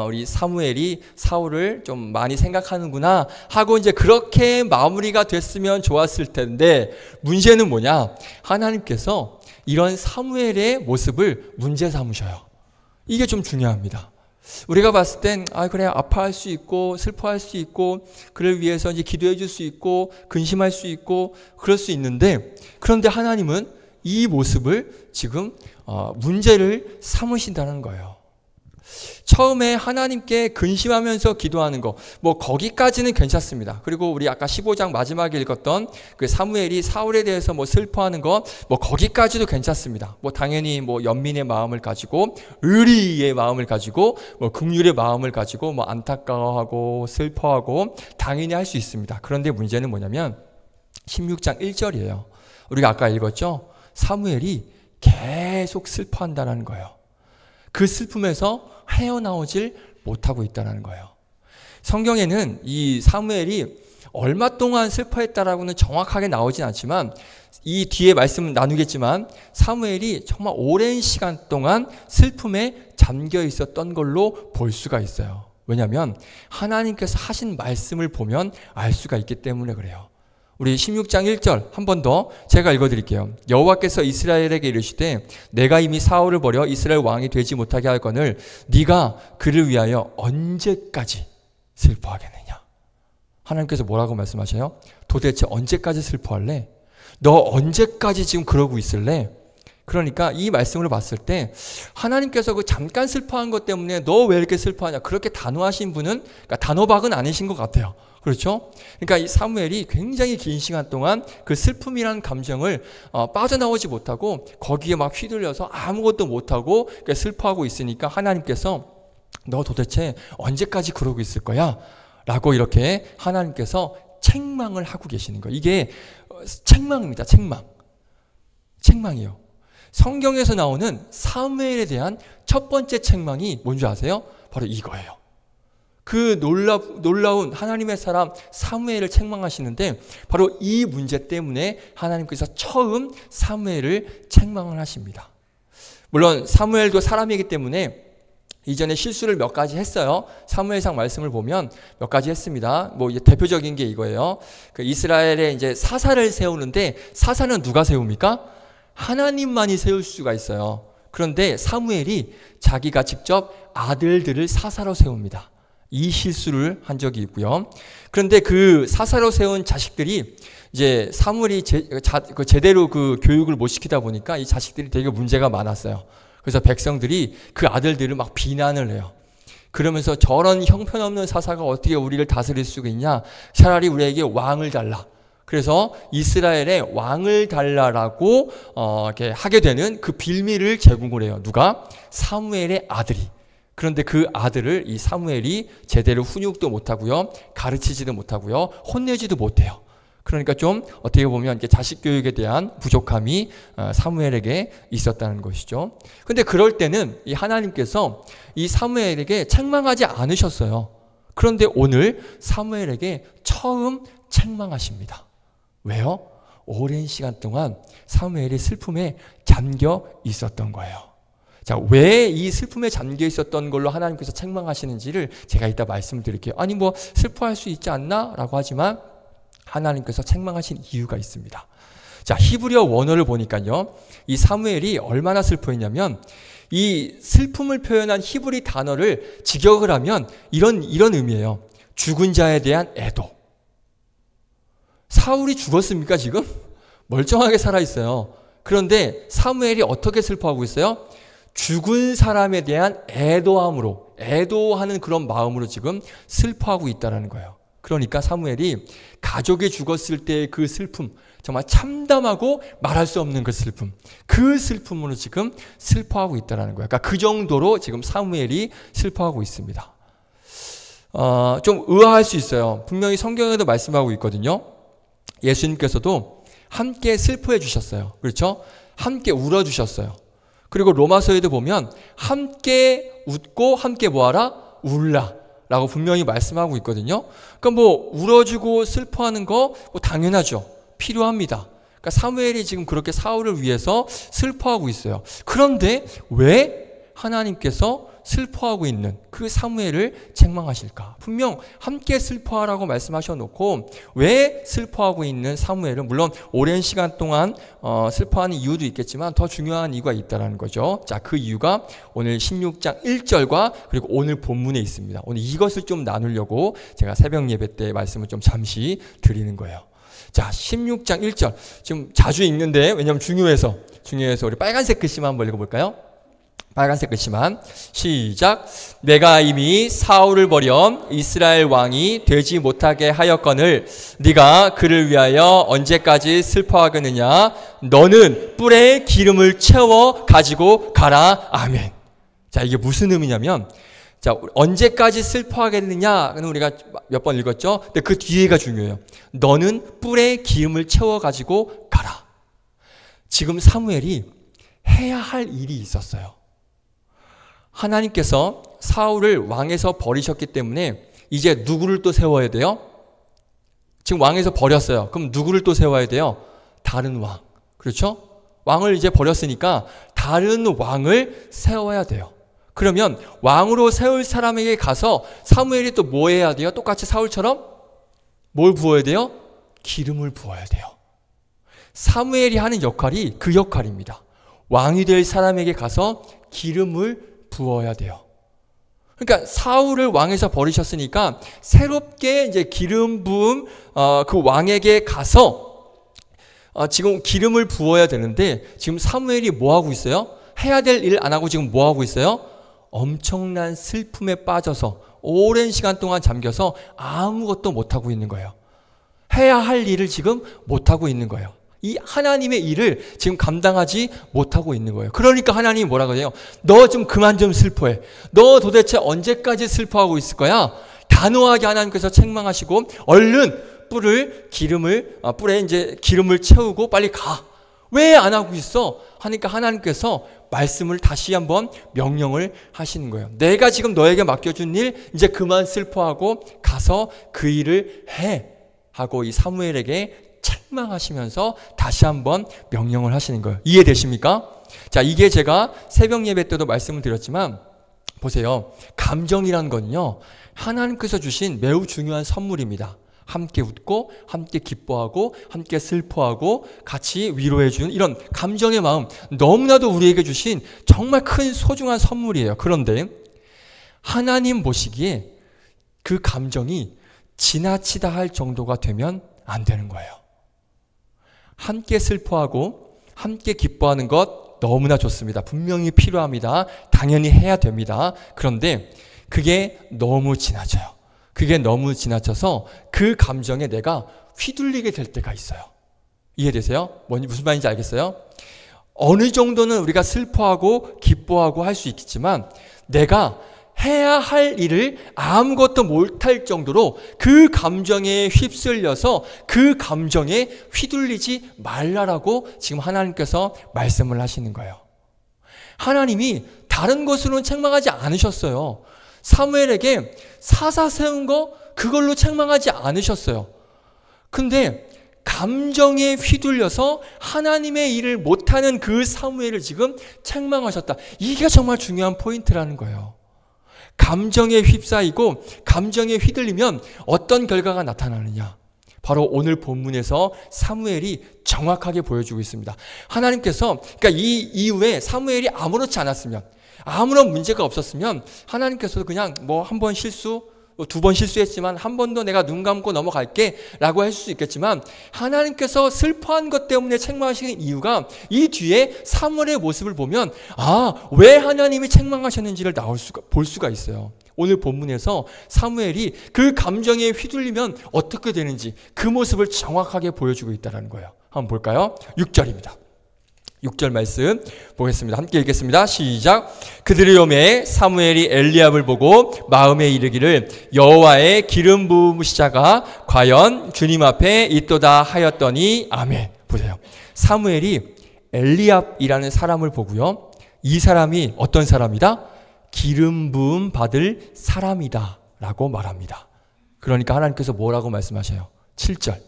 우리 사무엘이 사울을 좀 많이 생각하는구나 하고 이제 그렇게 마무리가 됐으면 좋았을 텐데 문제는 뭐냐? 하나님께서 이런 사무엘의 모습을 문제 삼으셔요. 이게 좀 중요합니다. 우리가 봤을 땐 그래 아파할 수 있고 슬퍼할 수 있고 그를 위해서 이제 기도해 줄 수 있고 근심할 수 있고 그럴 수 있는데 그런데 하나님은 이 모습을 지금 문제를 삼으신다는 거예요. 처음에 하나님께 근심하면서 기도하는 거, 뭐 거기까지는 괜찮습니다. 그리고 우리 아까 15장 마지막에 읽었던 그 사무엘이 사울에 대해서 뭐 슬퍼하는 거, 뭐 거기까지도 괜찮습니다. 뭐 당연히 뭐 연민의 마음을 가지고 의리의 마음을 가지고 뭐 긍휼의 마음을 가지고 뭐 안타까워하고 슬퍼하고 당연히 할 수 있습니다. 그런데 문제는 뭐냐면 16장 1절이에요. 우리가 아까 읽었죠? 사무엘이 계속 슬퍼한다는 거예요. 그 슬픔에서 헤어나오질 못하고 있다는 거예요. 성경에는 이 사무엘이 얼마 동안 슬퍼했다라고는 정확하게 나오진 않지만 이 뒤에 말씀 나누겠지만 사무엘이 정말 오랜 시간 동안 슬픔에 잠겨 있었던 걸로 볼 수가 있어요. 왜냐하면 하나님께서 하신 말씀을 보면 알 수가 있기 때문에 그래요. 우리 16장 1절 한 번 더 제가 읽어드릴게요. 여호와께서 이스라엘에게 이르시되 내가 이미 사울을 버려 이스라엘 왕이 되지 못하게 하였거늘 네가 그를 위하여 언제까지 슬퍼하겠느냐. 하나님께서 뭐라고 말씀하셔요? 도대체 언제까지 슬퍼할래? 너 언제까지 지금 그러고 있을래? 그러니까 이 말씀을 봤을 때 하나님께서 그 잠깐 슬퍼한 것 때문에 너 왜 이렇게 슬퍼하냐 그렇게 단호하신 분은 그러니까 단호박은 아니신 것 같아요. 그렇죠? 그러니까 이 사무엘이 굉장히 긴 시간 동안 그 슬픔이라는 감정을 빠져나오지 못하고 거기에 막 휘둘려서 아무것도 못하고 그러니까 슬퍼하고 있으니까 하나님께서 너 도대체 언제까지 그러고 있을 거야? 라고 이렇게 하나님께서 책망을 하고 계시는 거예요. 이게 책망입니다. 책망이에요. 성경에서 나오는 사무엘에 대한 첫 번째 책망이 뭔지 아세요? 바로 이거예요. 그 놀라운 하나님의 사람 사무엘을 책망하시는데 바로 이 문제 때문에 하나님께서 처음 사무엘을 책망을 하십니다. 물론 사무엘도 사람이기 때문에 이전에 실수를 몇 가지 했어요. 사무엘상 말씀을 보면 몇 가지 했습니다. 뭐 대표적인 게 이거예요. 그 이스라엘에 이제 사사를 세우는데 사사는 누가 세웁니까? 하나님만이 세울 수가 있어요. 그런데 사무엘이 자기가 직접 아들들을 사사로 세웁니다. 이 실수를 한 적이 있고요. 그런데 그 사사로 세운 자식들이 이제 사무엘이 제대로 그 교육을 못 시키다 보니까 이 자식들이 되게 문제가 많았어요. 그래서 백성들이 그 아들들을 막 비난을 해요. 그러면서 저런 형편없는 사사가 어떻게 우리를 다스릴 수가 있냐? 차라리 우리에게 왕을 달라. 그래서 이스라엘에 왕을 달라라고 이렇게 하게 되는 그 빌미를 제공을 해요. 누가? 사무엘의 아들이. 그런데 그 아들을 이 사무엘이 제대로 훈육도 못하고요, 가르치지도 못하고요, 혼내지도 못해요. 그러니까 좀 어떻게 보면 이렇게 자식 교육에 대한 부족함이 사무엘에게 있었다는 것이죠. 근데 그럴 때는 이 하나님께서 이 사무엘에게 책망하지 않으셨어요. 그런데 오늘 사무엘에게 처음 책망하십니다. 왜요? 오랜 시간 동안 사무엘이 슬픔에 잠겨 있었던 거예요. 자, 왜 이 슬픔에 잠겨 있었던 걸로 하나님께서 책망하시는지를 제가 이따 말씀드릴게요. 아니 뭐 슬퍼할 수 있지 않나? 라고 하지만 하나님께서 책망하신 이유가 있습니다. 자, 히브리어 원어를 보니까요, 이 사무엘이 얼마나 슬퍼했냐면 이 슬픔을 표현한 히브리 단어를 직역을 하면 이런 의미예요. 죽은 자에 대한 애도. 사울이 죽었습니까 지금? 멀쩡하게 살아있어요. 그런데 사무엘이 어떻게 슬퍼하고 있어요? 죽은 사람에 대한 애도함으로, 애도하는 그런 마음으로 지금 슬퍼하고 있다는 거예요. 그러니까 사무엘이 가족이 죽었을 때의 그 슬픔, 정말 참담하고 말할 수 없는 그 슬픔으로 지금 슬퍼하고 있다는 거예요. 그러니까 그 정도로 지금 사무엘이 슬퍼하고 있습니다. 좀 의아할 수 있어요. 분명히 성경에도 말씀하고 있거든요. 예수님께서도 함께 슬퍼해 주셨어요. 그렇죠? 함께 울어 주셨어요. 그리고 로마서에도 보면 함께 웃고 함께 뭐하라? 울라 라고 분명히 말씀하고 있거든요. 그러니까 뭐 울어주고 슬퍼하는 거 뭐 당연하죠. 필요합니다. 그러니까 사무엘이 지금 그렇게 사울을 위해서 슬퍼하고 있어요. 그런데 왜 하나님께서 슬퍼하고 있는 그 사무엘을 책망하실까? 분명 함께 슬퍼하라고 말씀하셔놓고 왜 슬퍼하고 있는 사무엘은, 물론 오랜 시간 동안 슬퍼하는 이유도 있겠지만 더 중요한 이유가 있다는 거죠. 자, 그 이유가 오늘 16장 1절과 그리고 오늘 본문에 있습니다. 오늘 이것을 좀 나누려고 제가 새벽 예배 때 말씀을 좀 잠시 드리는 거예요. 자, 16장 1절 지금 자주 읽는데 왜냐하면 중요해서 우리 빨간색 글씨만 한번 읽어볼까요? 빨간색 글씨만. 시작. 내가 이미 사울을 버려 이스라엘 왕이 되지 못하게 하였거늘 네가 그를 위하여 언제까지 슬퍼하겠느냐? 너는 뿔에 기름을 채워 가지고 가라. 아멘. 자, 이게 무슨 의미냐면, 자, 언제까지 슬퍼하겠느냐는 우리가 몇 번 읽었죠? 근데 그 뒤에가 중요해요. 너는 뿔에 기름을 채워 가지고 가라. 지금 사무엘이 해야 할 일이 있었어요. 하나님께서 사울을 왕에서 버리셨기 때문에 이제 누구를 또 세워야 돼요? 지금 왕에서 버렸어요. 그럼 누구를 또 세워야 돼요? 다른 왕. 그렇죠? 왕을 이제 버렸으니까 다른 왕을 세워야 돼요. 그러면 왕으로 세울 사람에게 가서 사무엘이 또 뭐 해야 돼요? 똑같이 사울처럼 뭘 부어야 돼요? 기름을 부어야 돼요. 사무엘이 하는 역할이 그 역할입니다. 왕이 될 사람에게 가서 기름을 부어야 돼요. 그러니까 사울을 왕에서 버리셨으니까 새롭게 이제 기름 부음 그 왕에게 가서 지금 기름을 부어야 되는데 지금 사무엘이 뭐 하고 있어요? 해야 될 일 안 하고 지금 뭐 하고 있어요? 엄청난 슬픔에 빠져서 오랜 시간 동안 잠겨서 아무것도 못 하고 있는 거예요. 해야 할 일을 지금 못 하고 있는 거예요. 이 하나님의 일을 지금 감당하지 못하고 있는 거예요. 그러니까 하나님이 뭐라고 해요? 너 좀 그만 좀 슬퍼해. 너 도대체 언제까지 슬퍼하고 있을 거야? 단호하게 하나님께서 책망하시고 얼른 뿔에 이제 기름을 채우고 빨리 가. 왜 안 하고 있어? 하니까 하나님께서 말씀을 다시 한번 명령을 하시는 거예요. 내가 지금 너에게 맡겨준 일 이제 그만 슬퍼하고 가서 그 일을 해 하고 이 사무엘에게 책망하시면서 다시 한번 명령을 하시는 거예요. 이해되십니까? 자, 이게 제가 새벽 예배 때도 말씀을 드렸지만 보세요. 감정이란 건요, 하나님께서 주신 매우 중요한 선물입니다. 함께 웃고 함께 기뻐하고 함께 슬퍼하고 같이 위로해 주는 이런 감정의 마음, 너무나도 우리에게 주신 정말 큰 소중한 선물이에요. 그런데 하나님 보시기에 그 감정이 지나치다 할 정도가 되면 안 되는 거예요. 함께 슬퍼하고 함께 기뻐하는 것 너무나 좋습니다. 분명히 필요합니다. 당연히 해야 됩니다. 그런데 그게 너무 지나쳐요. 그게 너무 지나쳐서 그 감정에 내가 휘둘리게 될 때가 있어요. 이해되세요? 무슨 말인지 알겠어요? 어느 정도는 우리가 슬퍼하고 기뻐하고 할 수 있겠지만 내가 해야 할 일을 아무것도 못할 정도로 그 감정에 휩쓸려서 그 감정에 휘둘리지 말라라고 지금 하나님께서 말씀을 하시는 거예요. 하나님이 다른 것으로는 책망하지 않으셨어요. 사무엘에게 사사 세운 거 그걸로 책망하지 않으셨어요. 근데 감정에 휘둘려서 하나님의 일을 못하는 그 사무엘을 지금 책망하셨다. 이게 정말 중요한 포인트라는 거예요. 감정에 휩싸이고 감정에 휘둘리면 어떤 결과가 나타나느냐. 바로 오늘 본문에서 사무엘이 정확하게 보여주고 있습니다. 하나님께서 그러니까 이 이후에 사무엘이 아무렇지 않았으면, 아무런 문제가 없었으면 하나님께서도 그냥 뭐 한 번 실수, 두 번 실수했지만 한 번 더 내가 눈 감고 넘어갈게 라고 할 수 있겠지만, 하나님께서 슬퍼한 것 때문에 책망하시는 이유가 이 뒤에 사무엘의 모습을 보면 왜 하나님이 책망하셨는지를 볼 수가 있어요. 오늘 본문에서 사무엘이 그 감정에 휘둘리면 어떻게 되는지 그 모습을 정확하게 보여주고 있다는 거예요. 한번 볼까요? 6절입니다. 6절 말씀 보겠습니다. 함께 읽겠습니다. 시작. 그들의 오매 사무엘이 엘리압을 보고 마음에 이르기를 여호와의 기름 부으시자가 과연 주님 앞에 있도다 하였더니 아멘. 보세요. 사무엘이 엘리압이라는 사람을 보고요. 이 사람이 어떤 사람이다? 기름 부음 받을 사람이다 라고 말합니다. 그러니까 하나님께서 뭐라고 말씀하셔요? 7절.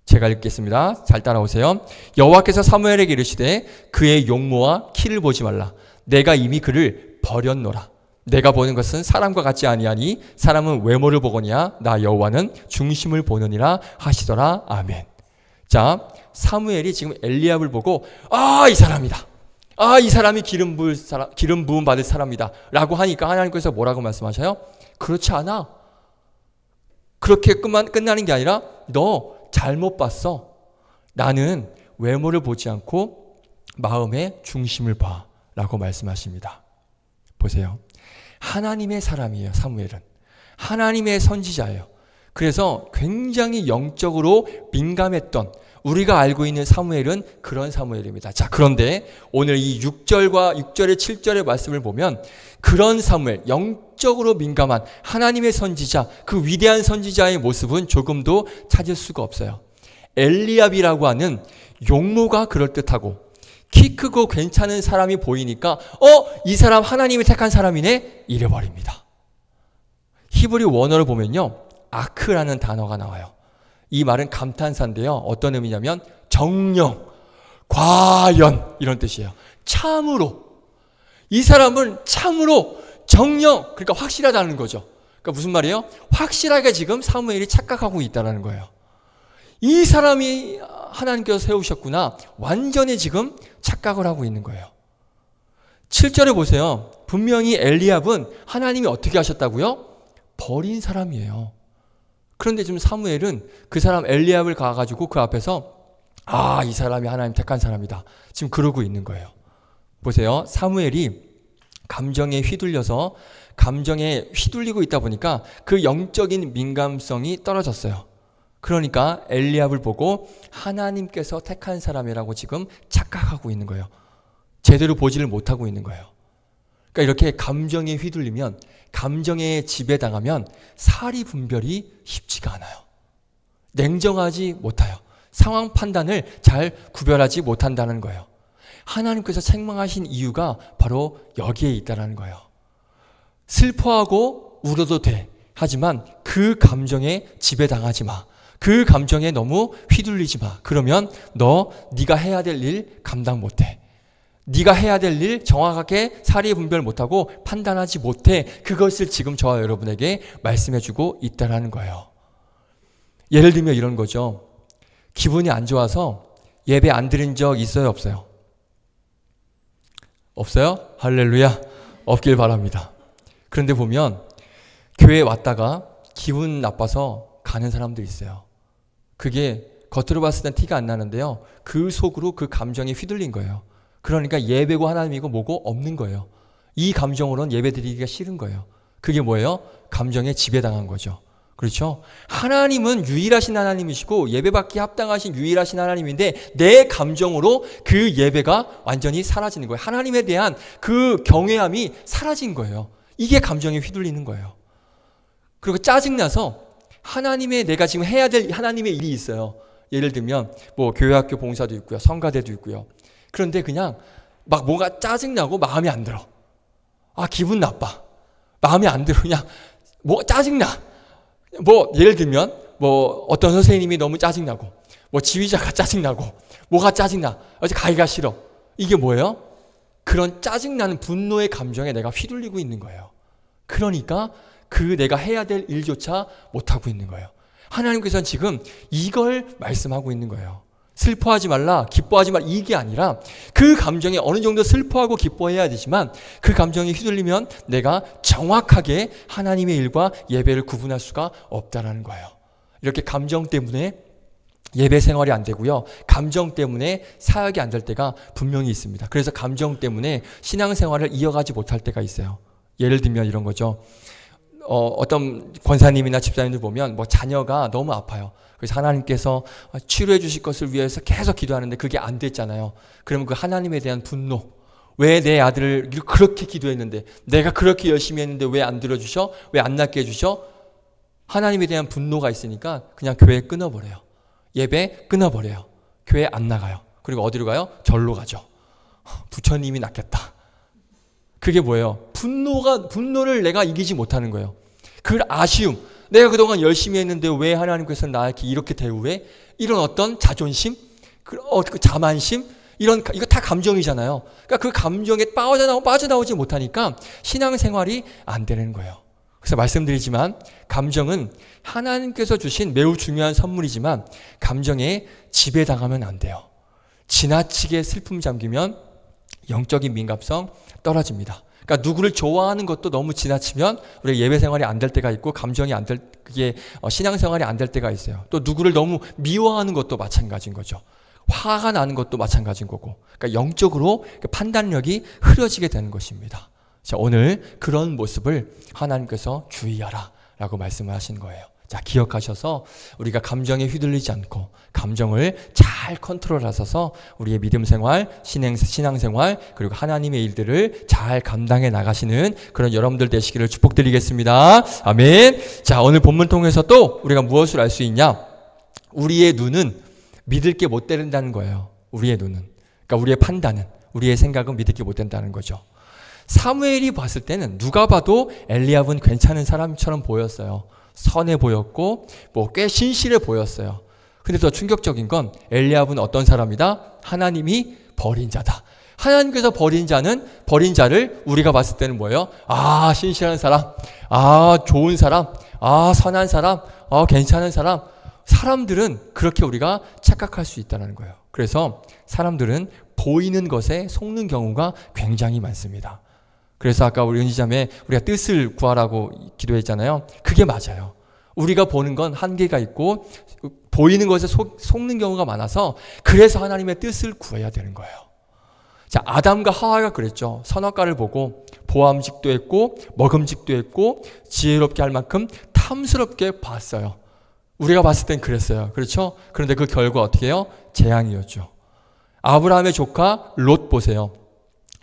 제가 읽겠습니다. 잘 따라오세요. 여호와께서 사무엘에게 이르시되 그의 용모와 키를 보지 말라. 내가 이미 그를 버렸노라. 내가 보는 것은 사람과 같지 아니하니 사람은 외모를 보거니와 나 여호와는 중심을 보느니라 하시더라. 아멘. 자, 사무엘이 지금 엘리압을 보고 이 사람이다. 이 사람이 기름 부음 받을 사람이다 라고 하니까 하나님께서 뭐라고 말씀하셔요? 그렇지 않아. 그렇게 끝나는 게 아니라 너 잘못 봤어. 나는 외모를 보지 않고 마음의 중심을 봐 라고 말씀하십니다. 보세요. 하나님의 사람이에요. 사무엘은 하나님의 선지자예요. 그래서 굉장히 영적으로 민감했던, 우리가 알고 있는 사무엘은 그런 사무엘입니다. 자, 그런데 오늘 이 6절의 7절의 말씀을 보면 그런 사무엘, 영적으로 민감한 하나님의 선지자, 그 위대한 선지자의 모습은 조금도 찾을 수가 없어요. 엘리압이라고 하는 용모가 그럴듯하고 키 크고 괜찮은 사람이 보이니까 이 사람 하나님이 택한 사람이네 이래버립니다. 히브리 원어를 보면요, 아크라는 단어가 나와요. 이 말은 감탄사인데요. 어떤 의미냐면 정녕, 과연 이런 뜻이에요. 참으로. 이 사람은 참으로 정녕, 그러니까 확실하다는 거죠. 그러니까 무슨 말이에요? 확실하게 지금 사무엘이 착각하고 있다는 거예요. 이 사람이 하나님께서 세우셨구나. 완전히 지금 착각을 하고 있는 거예요. 7절에 보세요. 분명히 엘리압은 하나님이 어떻게 하셨다고요? 버린 사람이에요. 그런데 지금 사무엘은 그 사람 엘리압을 가가지고 그 앞에서 이 사람이 하나님 택한 사람이다. 지금 그러고 있는 거예요. 보세요. 사무엘이 감정에 휘둘려서 감정에 휘둘리고 있다 보니까 그 영적인 민감성이 떨어졌어요. 그러니까 엘리압을 보고 하나님께서 택한 사람이라고 지금 착각하고 있는 거예요. 제대로 보지를 못하고 있는 거예요. 그러니까 이렇게 감정에 휘둘리면, 감정에 지배당하면 사리 분별이 쉽지가 않아요. 냉정하지 못해요. 상황 판단을 잘 구별하지 못한다는 거예요. 하나님께서 책망하신 이유가 바로 여기에 있다는 거예요. 슬퍼하고 울어도 돼. 하지만 그 감정에 지배당하지 마. 그 감정에 너무 휘둘리지 마. 그러면 네가 해야 될 일 감당 못해. 네가 해야 될 일 정확하게 사리 분별 못하고 판단하지 못해. 그것을 지금 저와 여러분에게 말씀해주고 있다는 거예요. 예를 들면 이런 거죠. 기분이 안 좋아서 예배 안 드린 적 있어요? 없어요? 없어요? 할렐루야. 없길 바랍니다. 그런데 보면 교회에 왔다가 기분 나빠서 가는 사람들이 있어요. 그게 겉으로 봤을 땐 티가 안 나는데요. 그 속으로 그 감정에 휘둘린 거예요. 그러니까 예배고 하나님이고 뭐고 없는 거예요. 이 감정으로는 예배 드리기가 싫은 거예요. 그게 뭐예요? 감정에 지배당한 거죠. 그렇죠? 하나님은 유일하신 하나님이시고 예배받기에 합당하신 유일하신 하나님인데 내 감정으로 그 예배가 완전히 사라지는 거예요. 하나님에 대한 그 경외함이 사라진 거예요. 이게 감정에 휘둘리는 거예요. 그리고 짜증나서 하나님의 내가 지금 해야 될 하나님의 일이 있어요. 예를 들면 뭐 교회학교 봉사도 있고요. 성가대도 있고요. 그런데 그냥 막 뭐가 짜증나고 마음에 안 들어. 아, 기분 나빠. 마음에 안 들어. 그냥 뭐 짜증나. 뭐 예를 들면 뭐 어떤 선생님이 너무 짜증나고 뭐 지휘자가 짜증나고 뭐가 짜증나. 어제 가기가 싫어. 이게 뭐예요? 그런 짜증나는 분노의 감정에 내가 휘둘리고 있는 거예요. 그러니까 그 내가 해야 될 일조차 못하고 있는 거예요. 하나님께서는 지금 이걸 말씀하고 있는 거예요. 슬퍼하지 말라, 기뻐하지 말라, 이게 아니라 그 감정에 어느 정도 슬퍼하고 기뻐해야 되지만 그 감정에 휘둘리면 내가 정확하게 하나님의 일과 예배를 구분할 수가 없다라는 거예요. 이렇게 감정 때문에 예배 생활이 안 되고요. 감정 때문에 사역이 안 될 때가 분명히 있습니다. 그래서 감정 때문에 신앙생활을 이어가지 못할 때가 있어요. 예를 들면 이런 거죠. 어떤 권사님이나 집사님들 보면 뭐 자녀가 너무 아파요. 그래서 하나님께서 치료해 주실 것을 위해서 계속 기도하는데 그게 안 됐잖아요. 그러면 그 하나님에 대한 분노. 왜 내 아들을 그렇게 기도했는데 내가 그렇게 열심히 했는데 왜 안 들어주셔? 왜 안 낫게 해주셔? 하나님에 대한 분노가 있으니까 그냥 교회 끊어버려요. 예배 끊어버려요. 교회 안 나가요. 그리고 어디로 가요? 절로 가죠. 부처님이 낫겠다. 그게 뭐예요? 분노를 내가 이기지 못하는 거예요. 그 아쉬움. 내가 그동안 열심히 했는데 왜 하나님께서 나에게 이렇게 대우해? 이런 어떤 자존심? 그 자만심? 이거 다 감정이잖아요. 그러니까 그 감정에 빠져나오지 못하니까 신앙생활이 안 되는 거예요. 그래서 말씀드리지만 감정은 하나님께서 주신 매우 중요한 선물이지만 감정에 지배당하면 안 돼요. 지나치게 슬픔 잠기면 영적인 민감성 떨어집니다. 그러니까 누구를 좋아하는 것도 너무 지나치면 우리가 예배 생활이 안 될 때가 있고 감정이 안 될 그게 신앙 생활이 안 될 때가 있어요. 또 누구를 너무 미워하는 것도 마찬가지인 거죠. 화가 나는 것도 마찬가지인 거고. 그러니까 영적으로 판단력이 흐려지게 되는 것입니다. 자, 오늘 그런 모습을 하나님께서 주의하라라고 말씀을 하신 거예요. 자, 기억하셔서 우리가 감정에 휘둘리지 않고 감정을 잘 컨트롤하셔서 우리의 믿음 생활, 신앙 생활, 그리고 하나님의 일들을 잘 감당해 나가시는 그런 여러분들 되시기를 축복드리겠습니다. 아멘. 자, 오늘 본문 통해서 또 우리가 무엇을 알 수 있냐? 우리의 눈은 믿을 게 못 된다는 거예요. 우리의 눈은. 그러니까 우리의 판단은, 우리의 생각은 믿을 게 못 된다는 거죠. 사무엘이 봤을 때는 누가 봐도 엘리압은 괜찮은 사람처럼 보였어요. 선해 보였고 뭐 꽤 신실해 보였어요. 근데 더 충격적인 건 엘리압은 어떤 사람이다? 하나님이 버린 자다. 하나님께서 버린 자를 우리가 봤을 때는 뭐예요? 아, 신실한 사람, 아, 좋은 사람, 아, 선한 사람, 아, 괜찮은 사람. 사람들은 그렇게 우리가 착각할 수 있다는 거예요. 그래서 사람들은 보이는 것에 속는 경우가 굉장히 많습니다. 그래서 아까 우리 은지자매 우리가 뜻을 구하라고 기도했잖아요. 그게 맞아요. 우리가 보는 건 한계가 있고 보이는 것에 속는 경우가 많아서 그래서 하나님의 뜻을 구해야 되는 거예요. 자, 아담과 하와가 그랬죠. 선악과를 보고 보암직도 했고 먹음직도 했고 지혜롭게 할 만큼 탐스럽게 봤어요. 우리가 봤을 땐 그랬어요. 그렇죠? 그런데 그 결과 어떻게 해요? 재앙이었죠. 아브라함의 조카 롯 보세요.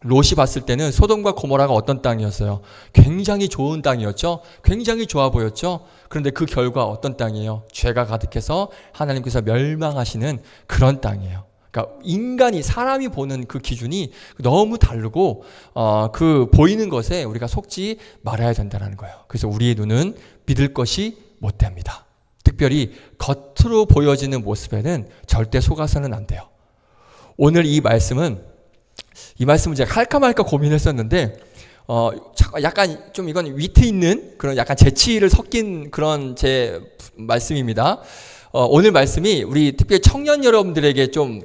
롯이 봤을 때는 소돔과 고모라가 어떤 땅이었어요? 굉장히 좋은 땅이었죠? 굉장히 좋아 보였죠? 그런데 그 결과 어떤 땅이에요? 죄가 가득해서 하나님께서 멸망하시는 그런 땅이에요. 그러니까 인간이, 사람이 보는 그 기준이 너무 다르고 그 보이는 것에 우리가 속지 말아야 된다는 거예요. 그래서 우리의 눈은 믿을 것이 못 됩니다. 특별히 겉으로 보여지는 모습에는 절대 속아서는 안 돼요. 오늘 이 말씀은 제가 할까 말까 고민했었는데 약간 좀 이건 위트 있는 그런 약간 재치를 섞인 그런 제 말씀입니다. 오늘 말씀이 우리 특별히 청년 여러분들에게 좀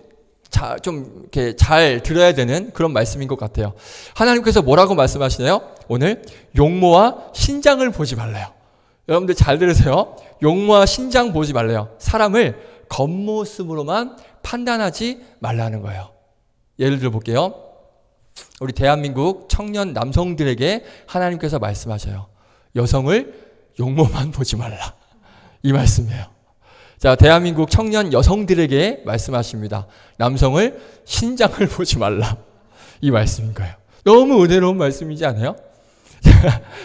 이렇게 잘 들어야 되는 그런 말씀인 것 같아요. 하나님께서 뭐라고 말씀하시나요? 오늘 용모와 신장을 보지 말래요. 여러분들 잘 들으세요. 용모와 신장 보지 말래요. 사람을 겉모습으로만 판단하지 말라는 거예요. 예를 들어 볼게요. 우리 대한민국 청년 남성들에게 하나님께서 말씀하셔요. 여성을 용모만 보지 말라. 이 말씀이에요. 자, 대한민국 청년 여성들에게 말씀하십니다. 남성을 신장을 보지 말라. 이 말씀인 거예요. 너무 은혜로운 말씀이지 않아요?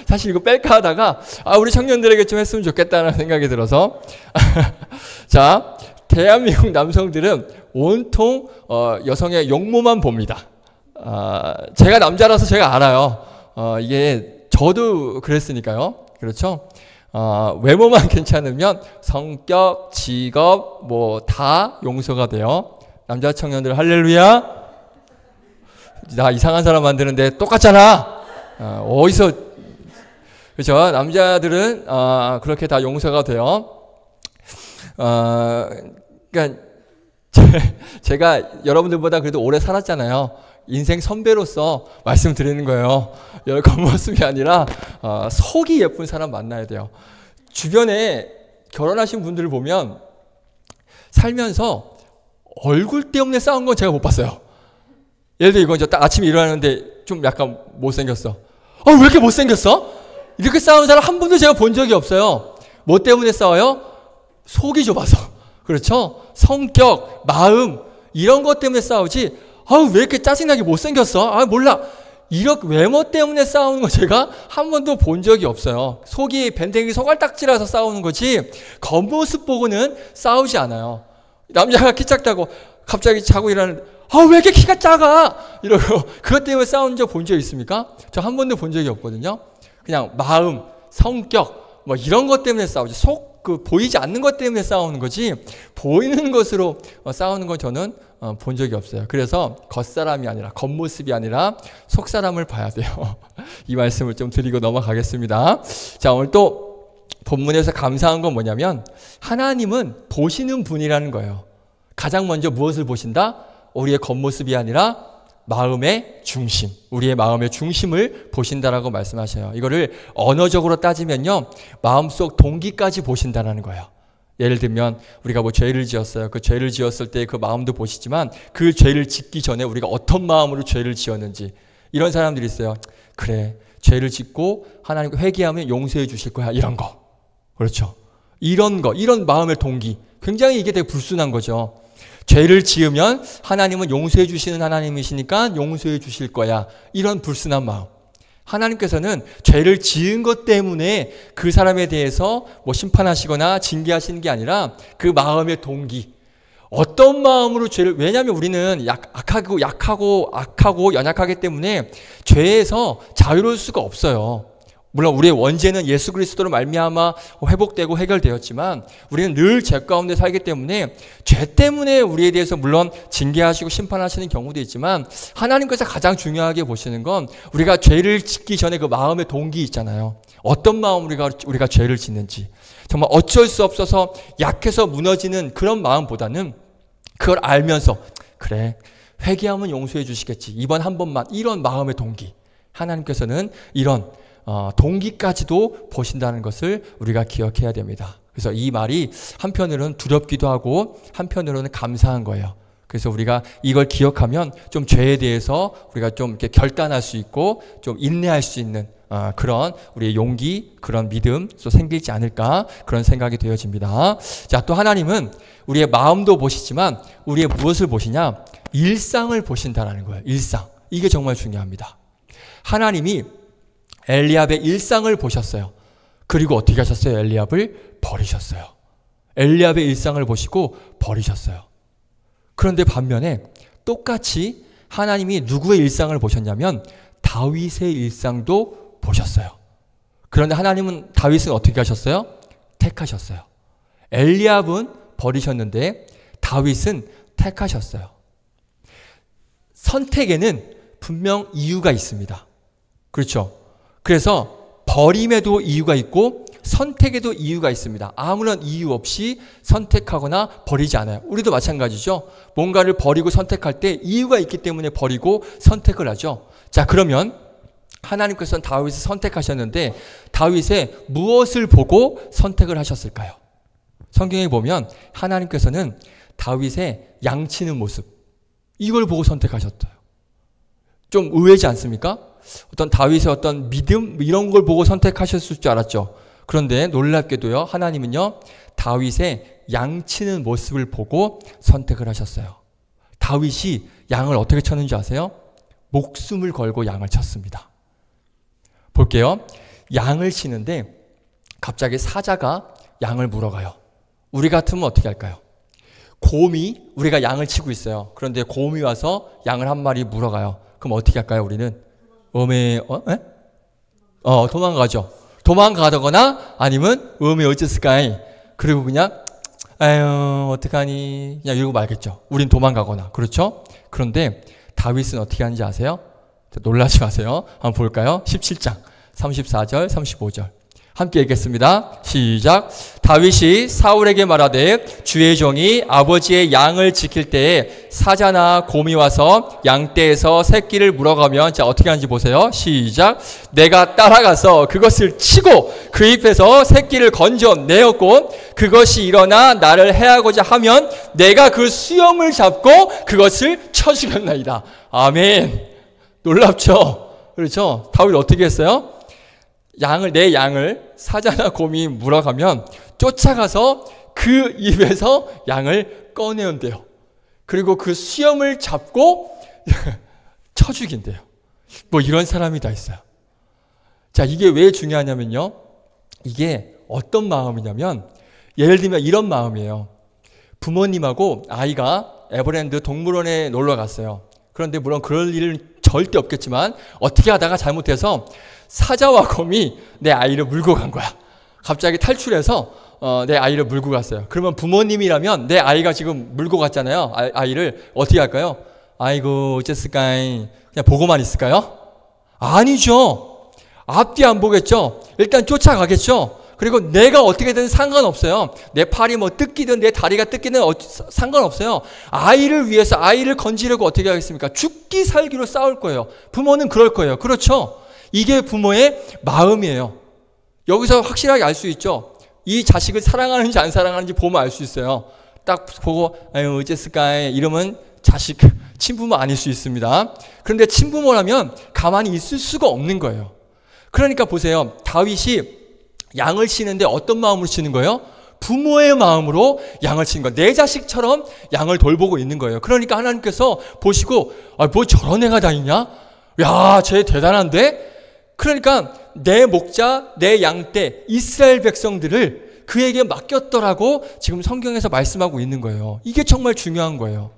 사실 이거 뺄까 하다가 우리 청년들에게 좀 했으면 좋겠다는 생각이 들어서 자, 대한민국 남성들은 온통 여성의 용모만 봅니다. 제가 남자라서 제가 알아요. 이게 저도 그랬으니까요. 그렇죠? 외모만 괜찮으면 성격, 직업 뭐 다 용서가 돼요. 남자 청년들 할렐루야. 나 이상한 사람 만드는데 똑같잖아. 어디서 그렇죠? 남자들은 그렇게 다 용서가 돼요. 그러니까 제가 여러분들보다 그래도 오래 살았잖아요. 인생 선배로서 말씀드리는 거예요. 겉모습이 아니라 속이 예쁜 사람 만나야 돼요. 주변에 결혼하신 분들을 보면 살면서 얼굴 때문에 싸운 건 제가 못 봤어요. 예를 들어 이건 딱 아침에 일어나는데 좀 약간 못생겼어. 왜 이렇게 못생겼어? 이렇게 싸우는 사람 한 번도 제가 본 적이 없어요. 뭐 때문에 싸워요? 속이 좁아서. 그렇죠? 성격, 마음 이런 것 때문에 싸우지. 왜 이렇게 짜증나게 못생겼어? 몰라. 이렇게 외모 때문에 싸우는 거 제가 한 번도 본 적이 없어요. 속이 밴댕이 소갈딱지라서 싸우는 거지 겉모습 보고는 싸우지 않아요. 남자가 키 작다고 갑자기 자고 일하는데 왜 이렇게 키가 작아? 이러고 그것 때문에 싸우는 적 본 적 있습니까? 저 한 번도 본 적이 없거든요. 그냥 마음, 성격 뭐 이런 것 때문에 싸우지 보이지 않는 것 때문에 싸우는 거지 보이는 것으로 싸우는 건 저는 본 적이 없어요. 그래서 겉사람이 아니라 겉모습이 아니라 속사람을 봐야 돼요. 이 말씀을 좀 드리고 넘어가겠습니다. 자, 오늘 또 본문에서 감사한 건 뭐냐면 하나님은 보시는 분이라는 거예요. 가장 먼저 무엇을 보신다? 우리의 겉모습이 아니라 마음의 중심, 우리의 마음의 중심을 보신다라고 말씀하셔요. 이거를 언어적으로 따지면요, 마음속 동기까지 보신다라는 거예요. 예를 들면 우리가 뭐 죄를 지었어요. 그 죄를 지었을 때 그 마음도 보시지만 그 죄를 짓기 전에 우리가 어떤 마음으로 죄를 지었는지 이런 사람들이 있어요. 그래, 죄를 짓고 하나님께 회개하면 용서해 주실 거야. 이런 거. 그렇죠. 이런 거, 이런 마음의 동기. 굉장히 이게 되게 불순한 거죠. 죄를 지으면 하나님은 용서해 주시는 하나님이시니까 용서해 주실 거야. 이런 불순한 마음. 하나님께서는 죄를 지은 것 때문에 그 사람에 대해서 뭐 심판하시거나 징계하시는 게 아니라 그 마음의 동기. 어떤 마음으로 죄를, 왜냐하면 우리는 악하고 연약하기 때문에 죄에서 자유로울 수가 없어요. 물론 우리의 원죄는 예수 그리스도로 말미암아 회복되고 해결되었지만 우리는 늘 죄 가운데 살기 때문에 죄 때문에 우리에 대해서 물론 징계하시고 심판하시는 경우도 있지만 하나님께서 가장 중요하게 보시는 건 우리가 죄를 짓기 전에 그 마음의 동기 있잖아요. 어떤 마음으로 우리가 죄를 짓는지. 정말 어쩔 수 없어서 약해서 무너지는 그런 마음보다는 그걸 알면서 그래, 회개하면 용서해 주시겠지. 이번 한 번만. 이런 마음의 동기. 하나님께서는 이런 동기까지도 보신다는 것을 우리가 기억해야 됩니다. 그래서 이 말이 한편으로는 두렵기도 하고 한편으로는 감사한 거예요. 그래서 우리가 이걸 기억하면 좀 죄에 대해서 우리가 좀 이렇게 결단할 수 있고 좀 인내할 수 있는 그런 우리의 용기, 그런 믿음 또 생기지 않을까 그런 생각이 되어집니다. 자, 또 하나님은 우리의 마음도 보시지만 우리의 무엇을 보시냐? 일상을 보신다는 거예요. 일상. 이게 정말 중요합니다. 하나님이 엘리압의 일상을 보셨어요. 그리고 어떻게 하셨어요? 엘리압을 버리셨어요. 엘리압의 일상을 보시고 버리셨어요. 그런데 반면에 똑같이 하나님이 누구의 일상을 보셨냐면 다윗의 일상도 보셨어요. 그런데 하나님은 다윗은 어떻게 하셨어요? 택하셨어요. 엘리압은 버리셨는데 다윗은 택하셨어요. 선택에는 분명 이유가 있습니다. 그렇죠? 그래서 버림에도 이유가 있고 선택에도 이유가 있습니다. 아무런 이유 없이 선택하거나 버리지 않아요. 우리도 마찬가지죠. 뭔가를 버리고 선택할 때 이유가 있기 때문에 버리고 선택을 하죠. 자, 그러면 하나님께서는 다윗을 선택하셨는데 다윗의 무엇을 보고 선택을 하셨을까요? 성경에 보면 하나님께서는 다윗의 양치는 모습, 이걸 보고 선택하셨대요. 좀 의외지 않습니까? 어떤 다윗의 어떤 믿음 이런 걸 보고 선택하셨을 줄 알았죠. 그런데 놀랍게도요, 하나님은요 다윗의 양치는 모습을 보고 선택을 하셨어요. 다윗이 양을 어떻게 쳤는지 아세요? 목숨을 걸고 양을 쳤습니다. 볼게요. 양을 치는데 갑자기 사자가 양을 물어가요. 우리 같으면 어떻게 할까요? 곰이, 우리가 양을 치고 있어요. 그런데 곰이 와서 양을 한 마리 물어가요. 그럼 어떻게 할까요? 우리는 도망가죠. 도망가거나 아니면 어쨌을까이, 그리고 그냥 아유 어떡하니 그냥 이러고 말겠죠. 우린 도망가거나. 그렇죠? 그런데 다윗은 어떻게 하는지 아세요? 놀라지 마세요. 한번 볼까요? 17장 34절 35절 함께 읽겠습니다. 시작. 다윗이 사울에게 말하되 주의 종이 아버지의 양을 지킬 때에 사자나 곰이 와서 양떼에서 새끼를 물어가면, 자 어떻게 하는지 보세요. 시작. 내가 따라가서 그것을 치고 그 입에서 새끼를 건져내었고 그것이 일어나 나를 해하고자 하면 내가 그 수염을 잡고 그것을 쳐 죽였나이다. 아멘. 놀랍죠? 그렇죠? 다윗 어떻게 했어요? 내 양을 사자나 곰이 물어가면 쫓아가서 그 입에서 양을 꺼내온대요. 그리고 그 수염을 잡고 쳐 죽인대요. 뭐 이런 사람이 다 있어요. 자, 이게 왜 중요하냐면요, 이게 어떤 마음이냐면, 예를 들면 이런 마음이에요. 부모님하고 아이가 에버랜드 동물원에 놀러 갔어요. 그런데 물론 그럴 일은 절대 없겠지만 어떻게 하다가 잘못해서 사자와 곰이 내 아이를 물고 간 거야. 갑자기 탈출해서 내 아이를 물고 갔어요. 그러면 부모님이라면 내 아이가 지금 물고 갔잖아요. 아이를 어떻게 할까요? 아이고 어쨌을까이, 그냥 보고만 있을까요? 아니죠. 앞뒤 안 보겠죠. 일단 쫓아가겠죠. 그리고 내가 어떻게든 상관없어요. 내 팔이 뭐 뜯기든 내 다리가 뜯기든 상관없어요. 아이를 위해서, 아이를 건지려고 어떻게 하겠습니까? 죽기 살기로 싸울 거예요. 부모는 그럴 거예요. 그렇죠? 이게 부모의 마음이에요. 여기서 확실하게 알 수 있죠. 이 자식을 사랑하는지 안 사랑하는지 보면 알 수 있어요. 딱 보고 아유 어쨌을까 이러면 자식 친부모 아닐 수 있습니다. 그런데 친부모라면 가만히 있을 수가 없는 거예요. 그러니까 보세요. 다윗이 양을 치는데 어떤 마음으로 치는 거예요? 부모의 마음으로 양을 치는 거예요. 내 자식처럼 양을 돌보고 있는 거예요. 그러니까 하나님께서 보시고 뭐 저런 애가 다 있냐? 야, 쟤 대단한데? 그러니까 내 목자, 내 양떼, 이스라엘 백성들을 그에게 맡겼더라고 지금 성경에서 말씀하고 있는 거예요. 이게 정말 중요한 거예요.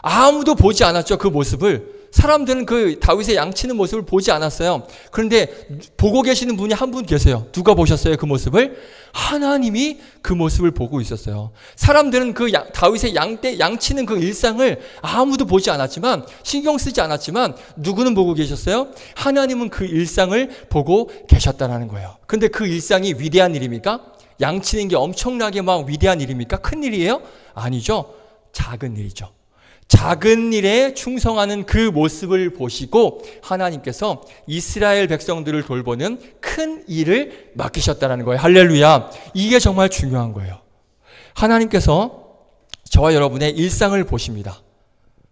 아무도 보지 않았죠, 그 모습을. 사람들은 그 다윗의 양치는 모습을 보지 않았어요. 그런데 보고 계시는 분이 한 분 계세요. 누가 보셨어요, 그 모습을? 하나님이 그 모습을 보고 있었어요. 사람들은 그 다윗의 양치는 그 일상을 아무도 보지 않았지만, 신경 쓰지 않았지만, 누구는 보고 계셨어요? 하나님은 그 일상을 보고 계셨다는 거예요. 근데 그 일상이 위대한 일입니까? 양치는 게 엄청나게 막 위대한 일입니까? 큰 일이에요? 아니죠. 작은 일이죠. 작은 일에 충성하는 그 모습을 보시고 하나님께서 이스라엘 백성들을 돌보는 큰 일을 맡기셨다는 거예요. 할렐루야. 이게 정말 중요한 거예요. 하나님께서 저와 여러분의 일상을 보십니다.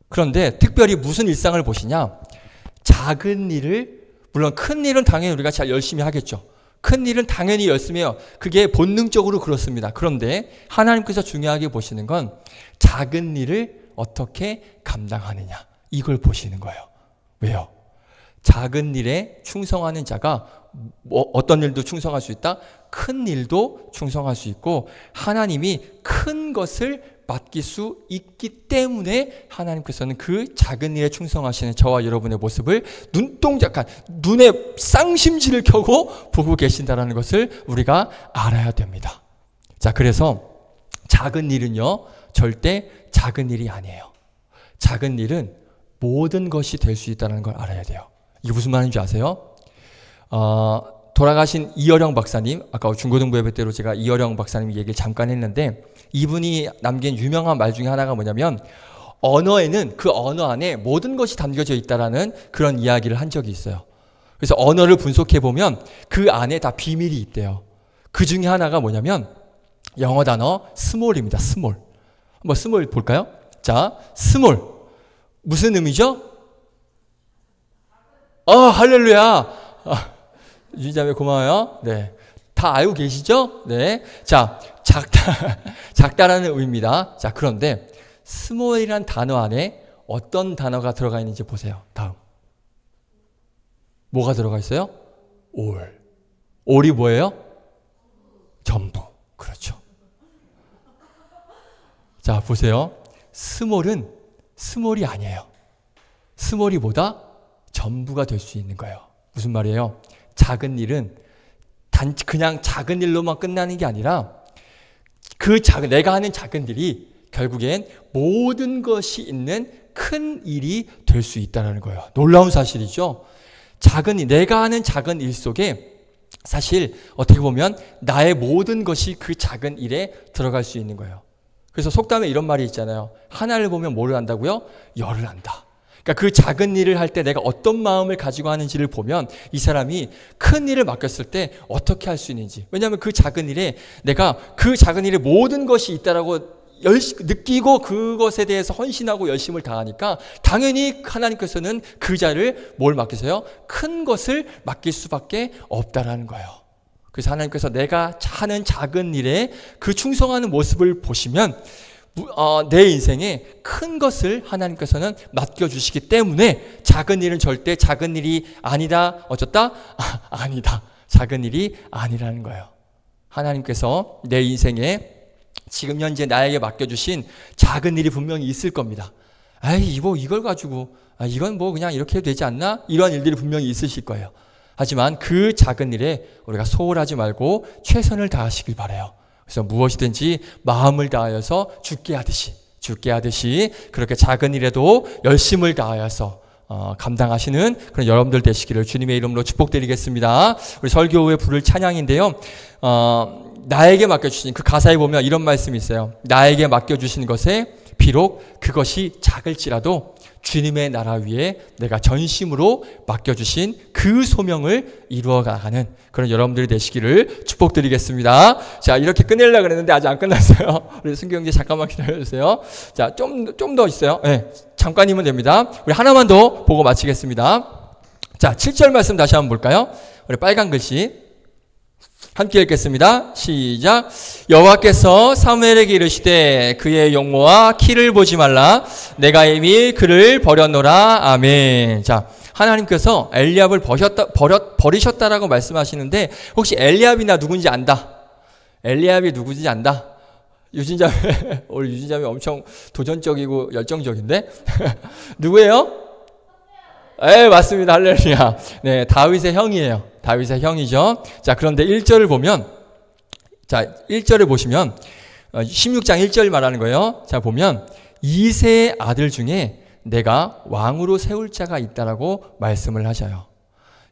그런데 특별히 무슨 일상을 보시냐? 작은 일을, 물론 큰 일은 당연히 우리가 잘 열심히 하겠죠. 큰 일은 당연히 열심히 해요. 그게 본능적으로 그렇습니다. 그런데 하나님께서 중요하게 보시는 건 작은 일을 어떻게 감당하느냐, 이걸 보시는 거예요. 왜요? 작은 일에 충성하는 자가 어떤 일도 충성할 수 있다? 큰 일도 충성할 수 있고, 하나님이 큰 것을 맡길 수 있기 때문에 하나님께서는 그 작은 일에 충성하시는 저와 여러분의 모습을 눈에 쌍심지를 켜고 보고 계신다는 것을 우리가 알아야 됩니다. 자, 그래서 작은 일은요, 절대 작은 일이 아니에요. 작은 일은 모든 것이 될 수 있다는 걸 알아야 돼요. 이게 무슨 말인지 아세요? 돌아가신 이어령 박사님, 아까 중고등부 예배 때로 제가 이어령 박사님 얘기를 잠깐 했는데, 이분이 남긴 유명한 말 중에 하나가 뭐냐면, 언어에는 그 언어 안에 모든 것이 담겨져 있다라는 그런 이야기를 한 적이 있어요. 그래서 언어를 분석해 보면 그 안에 다 비밀이 있대요. 그 중에 하나가 뭐냐면, 영어 단어 small입니다. small. 한번 small 볼까요? 자, small. 무슨 의미죠? 할렐루야. 유진자매 고마워요. 네. 다 알고 계시죠? 네. 자, 작다라는 의미입니다. 자, 그런데 small이란 단어 안에 어떤 단어가 들어가 있는지 보세요. 다음. 뭐가 들어가 있어요? all. all이 뭐예요? 전부. 그렇죠. 자, 보세요. small은 small이 아니에요. small이 뭐다? 전부가 될 수 있는 거예요. 무슨 말이에요? 작은 일은 그냥 작은 일로만 끝나는 게 아니라 내가 하는 작은 일이 결국엔 모든 것이 있는 큰 일이 될 수 있다는 거예요. 놀라운 사실이죠. 내가 하는 작은 일 속에 사실 어떻게 보면 나의 모든 것이 그 작은 일에 들어갈 수 있는 거예요. 그래서 속담에 이런 말이 있잖아요. 하나를 보면 뭐를 안다고요? 열을 안다. 그러니까 그 작은 일을 할 때 내가 어떤 마음을 가지고 하는지를 보면 이 사람이 큰 일을 맡겼을 때 어떻게 할 수 있는지. 왜냐하면 그 작은 일에 내가 그 작은 일에 모든 것이 있다라고 느끼고 그것에 대해서 헌신하고 열심을 다하니까 당연히 하나님께서는 그 자를 뭘 맡기세요? 큰 것을 맡길 수밖에 없다라는 거예요. 그래서 하나님께서 내가 하는 작은 일에 그 충성하는 모습을 보시면 내 인생에 큰 것을 하나님께서는 맡겨주시기 때문에 작은 일은 절대 작은 일이 아니다. 어쩌다? 아니다. 작은 일이 아니라는 거예요. 하나님께서 내 인생에 지금 현재 나에게 맡겨주신 작은 일이 분명히 있을 겁니다. 이걸 가지고 이건 뭐 그냥 이렇게 해도 되지 않나? 이런 일들이 분명히 있으실 거예요. 하지만 그 작은 일에 우리가 소홀하지 말고 최선을 다하시길 바라요. 그래서 무엇이든지 마음을 다하여서 주께 하듯이 그렇게 작은 일에도 열심을 다하여서 감당하시는 그런 여러분들 되시기를 주님의 이름으로 축복드리겠습니다. 우리 설교후에 부를 찬양인데요. 나에게 맡겨주신 그 가사에 보면 이런 말씀이 있어요. 나에게 맡겨주신 것에 비록 그것이 작을지라도 주님의 나라 위에 내가 전심으로 맡겨주신 그 소명을 이루어가는 그런 여러분들이 되시기를 축복드리겠습니다. 자, 이렇게 끝내려고 그랬는데 아직 안 끝났어요. 우리 승규 형제 잠깐만 기다려주세요. 자, 좀 더 있어요. 네, 잠깐이면 됩니다. 우리 하나만 더 보고 마치겠습니다. 자, 7절 말씀 다시 한번 볼까요? 우리 빨간 글씨 함께 읽겠습니다. 시작. 여호와께서 사무엘에게 이르시되 그의 용모와 키를 보지 말라. 내가 이미 그를 버렸노라. 아멘. 자, 하나님께서 엘리압을 버리셨다라고 말씀하시는데 혹시 엘리압이나 누군지 안다? 엘리압이 누구인지 안다? 우리 유진자매 엄청 도전적이고 열정적인데? 누구예요? 맞습니다. 할렐루야. 네, 다윗의 형이에요. 다윗의 형이죠. 자, 그런데 1절을 보면, 자, 1절을 보시면, 16장 1절 말하는 거예요. 자, 보면, 이새의 아들 중에 내가 왕으로 세울 자가 있다라고 말씀을 하셔요.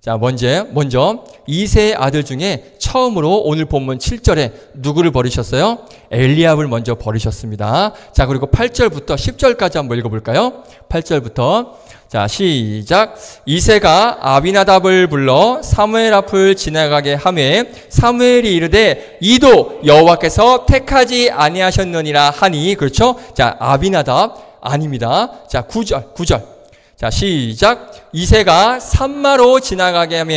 자, 먼저, 이새의 아들 중에 처음으로 오늘 본문 7절에 누구를 버리셨어요? 엘리압을 먼저 버리셨습니다. 자, 그리고 8절부터 10절까지 한번 읽어볼까요? 8절부터. 자, 시작. 이새가 아비나답을 불러 사무엘 앞을 지나가게 하매 사무엘이 이르되 이도 여호와께서 택하지 아니하셨느니라 하니. 그렇죠? 자, 아비나답 아닙니다. 자, 9절. 자, 시작. 이새가 산마로 지나가게 하며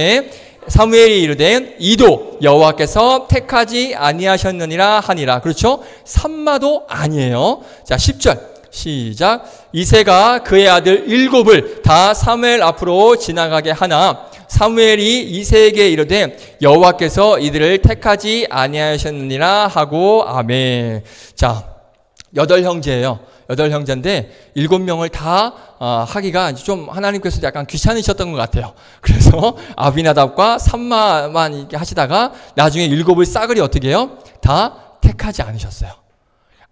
사무엘이 이르되 이도 여호와께서 택하지 아니하셨느니라 하니라. 그렇죠? 산마도 아니에요. 자, 10절. 시작. 이새가 그의 아들 7을 다 사무엘 앞으로 지나가게 하나 사무엘이 이새에게 이르되 여호와께서 이들을 택하지 아니하셨느니라 하고. 아멘. 자, 8형제예요. 8형제인데 7명을 다 하기가 좀 하나님께서 약간 귀찮으셨던 것 같아요. 그래서 아비나답과 산마만 이렇게 하시다가 나중에 7을 싸그리 어떻게 해요? 다 택하지 않으셨어요.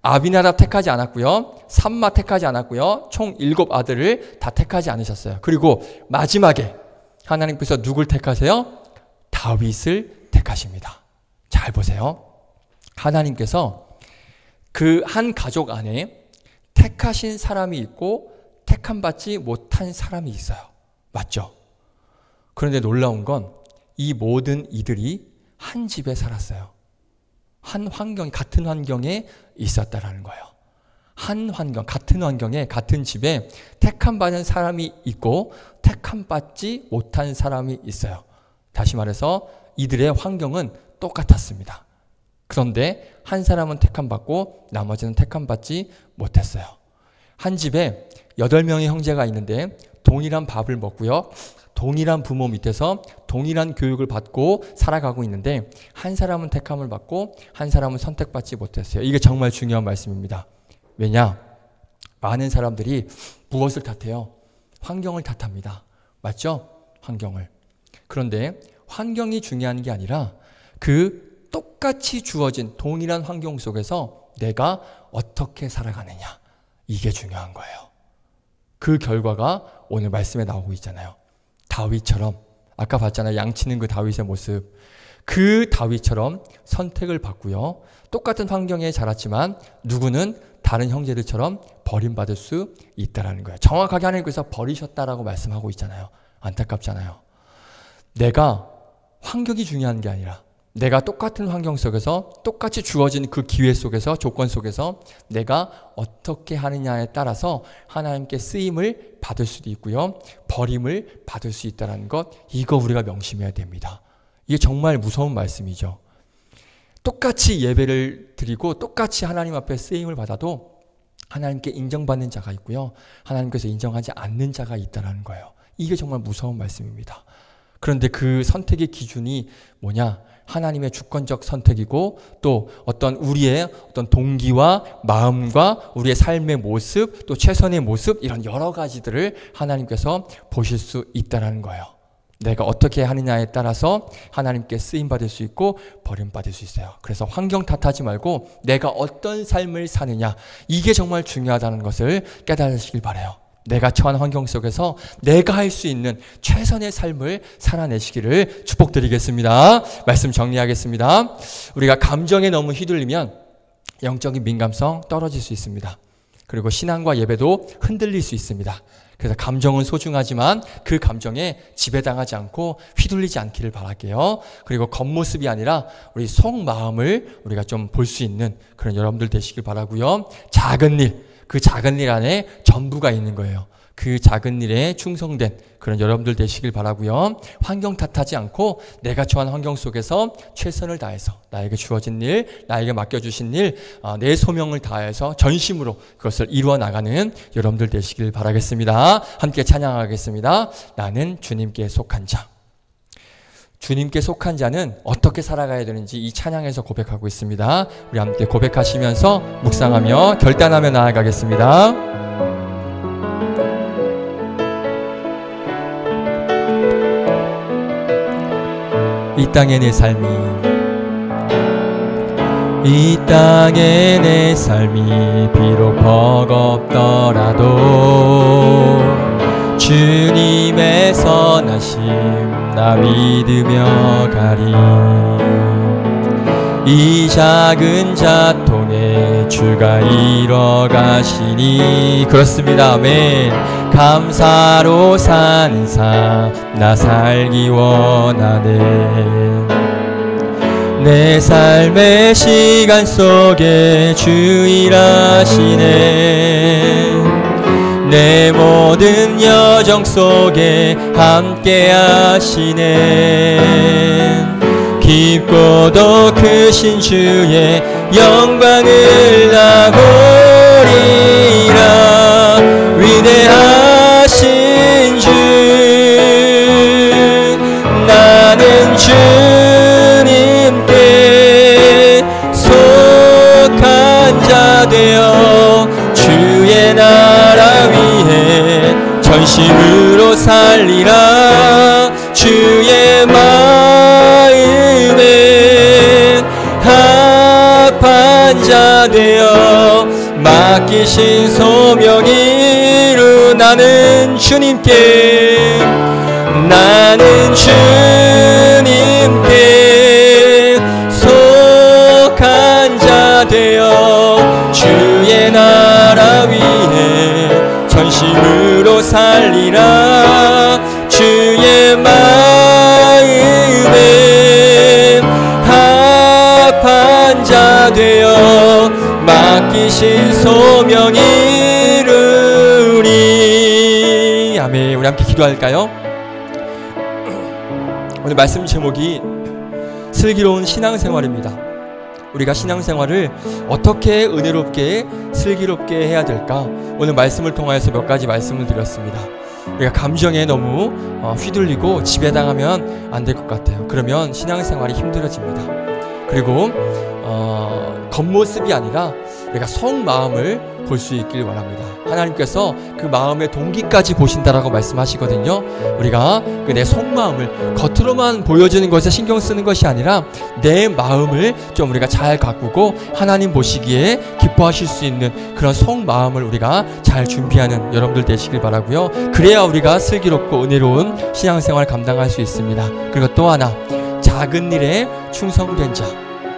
아비나답 택하지 않았고요. 산마 택하지 않았고요. 총 7 아들을 다 택하지 않으셨어요. 그리고 마지막에 하나님께서 누굴 택하세요? 다윗을 택하십니다. 잘 보세요. 하나님께서 그 한 가족 안에 택하신 사람이 있고 택함받지 못한 사람이 있어요. 맞죠? 그런데 놀라운 건 이 모든 이들이 한 집에 살았어요. 한 환경, 같은 환경에 있었다라는 거예요. 한 환경, 같은 환경에, 같은 집에 택함 받은 사람이 있고 택함 받지 못한 사람이 있어요. 다시 말해서 이들의 환경은 똑같았습니다. 그런데 한 사람은 택함 받고 나머지는 택함 받지 못했어요. 한 집에 8명의 형제가 있는데 동일한 밥을 먹고요. 동일한 부모 밑에서 동일한 교육을 받고 살아가고 있는데 한 사람은 택함을 받고 한 사람은 선택받지 못했어요. 이게 정말 중요한 말씀입니다. 왜냐? 많은 사람들이 무엇을 탓해요? 환경을 탓합니다. 맞죠? 환경을. 그런데 환경이 중요한 게 아니라 그 똑같이 주어진 동일한 환경 속에서 내가 어떻게 살아가느냐, 이게 중요한 거예요. 그 결과가 오늘 말씀에 나오고 있잖아요. 다윗처럼, 아까 봤잖아요. 양치는 그 다윗의 모습. 그 다윗처럼 선택을 받고요. 똑같은 환경에 자랐지만 누구는 다른 형제들처럼 버림받을 수 있다는 거예요. 정확하게 하나님께서 버리셨다라고 말씀하고 있잖아요. 안타깝잖아요. 내가 환경이 중요한 게 아니라 내가 똑같은 환경 속에서 똑같이 주어진 그 기회 속에서, 조건 속에서 내가 어떻게 하느냐에 따라서 하나님께 쓰임을 받을 수도 있고요, 버림을 받을 수 있다는 것, 이거 우리가 명심해야 됩니다. 이게 정말 무서운 말씀이죠. 똑같이 예배를 드리고 똑같이 하나님 앞에 쓰임을 받아도 하나님께 인정받는 자가 있고요, 하나님께서 인정하지 않는 자가 있다는 거예요. 이게 정말 무서운 말씀입니다. 그런데 그 선택의 기준이 뭐냐? 하나님의 주권적 선택이고 또 어떤 우리의 어떤 동기와 마음과 우리의 삶의 모습, 또 최선의 모습, 이런 여러 가지들을 하나님께서 보실 수 있다는 거예요. 내가 어떻게 하느냐에 따라서 하나님께 쓰임받을 수 있고 버림받을 수 있어요. 그래서 환경 탓하지 말고 내가 어떤 삶을 사느냐, 이게 정말 중요하다는 것을 깨달으시길 바라요. 내가 처한 환경 속에서 내가 할 수 있는 최선의 삶을 살아내시기를 축복드리겠습니다. 말씀 정리하겠습니다. 우리가 감정에 너무 휘둘리면 영적인 민감성 떨어질 수 있습니다. 그리고 신앙과 예배도 흔들릴 수 있습니다. 그래서 감정은 소중하지만 그 감정에 지배당하지 않고 휘둘리지 않기를 바랄게요. 그리고 겉모습이 아니라 우리 속마음을 우리가 좀 볼 수 있는 그런 여러분들 되시길 바라고요. 작은 일, 그 작은 일 안에 전부가 있는 거예요. 그 작은 일에 충성된 그런 여러분들 되시길 바라고요. 환경 탓하지 않고 내가 처한 환경 속에서 최선을 다해서 나에게 주어진 일, 나에게 맡겨주신 일, 내 소명을 다해서 전심으로 그것을 이루어 나가는 여러분들 되시길 바라겠습니다. 함께 찬양하겠습니다. 나는 주님께 속한 자. 주님께 속한 자는 어떻게 살아가야 되는지 이 찬양에서 고백하고 있습니다. 우리 함께 고백하시면서 묵상하며 결단하며 나아가겠습니다. 이 땅의 내 삶이, 이 땅의 내 삶이 비록 버겁더라도 주님의 선하심 나 믿으며 가리. 이 작은 자통에 주가 이뤄가시니, 그렇습니다. 아멘. 감사로 사는 삶 나 살기 원하네. 내 삶의 시간 속에 주 일하시네. 내 모든 여정 속에 함께 하시네. 깊고도 크신 주의 영광을 나 보리라. 위대하신 주, 나는 주님께 속한 자 되어 주의 나라 위해 전심으로 살리라. 주의 마음에 합한 자 되어 맡기신 소명 이루. 나는 주님께, 나는 주님께 속한 자 되어 주의 나라 위해 전심으로 살리라. 주의 마음에 합한 자 맡기신 소명이 이루리. 아멘. 우리 함께 기도할까요? 오늘 말씀 제목이 슬기로운 신앙생활입니다. 우리가 신앙생활을 어떻게 은혜롭게 슬기롭게 해야 될까? 오늘 말씀을 통하여서 몇 가지 말씀을 드렸습니다. 우리가 감정에 너무 휘둘리고 지배당하면 안 될 것 같아요. 그러면 신앙생활이 힘들어집니다. 그리고 겉모습이 아니라 우리가 속마음을 볼 수 있길 원합니다. 하나님께서 그 마음의 동기까지 보신다라고 말씀하시거든요. 우리가 내 속마음을 겉으로만 보여주는 것에 신경 쓰는 것이 아니라 내 마음을 좀 우리가 잘 가꾸고 하나님 보시기에 기뻐하실 수 있는 그런 속마음을 우리가 잘 준비하는 여러분들 되시길 바라고요. 그래야 우리가 슬기롭고 은혜로운 신앙생활을 감당할 수 있습니다. 그리고 또 하나, 작은 일에 충성된 자,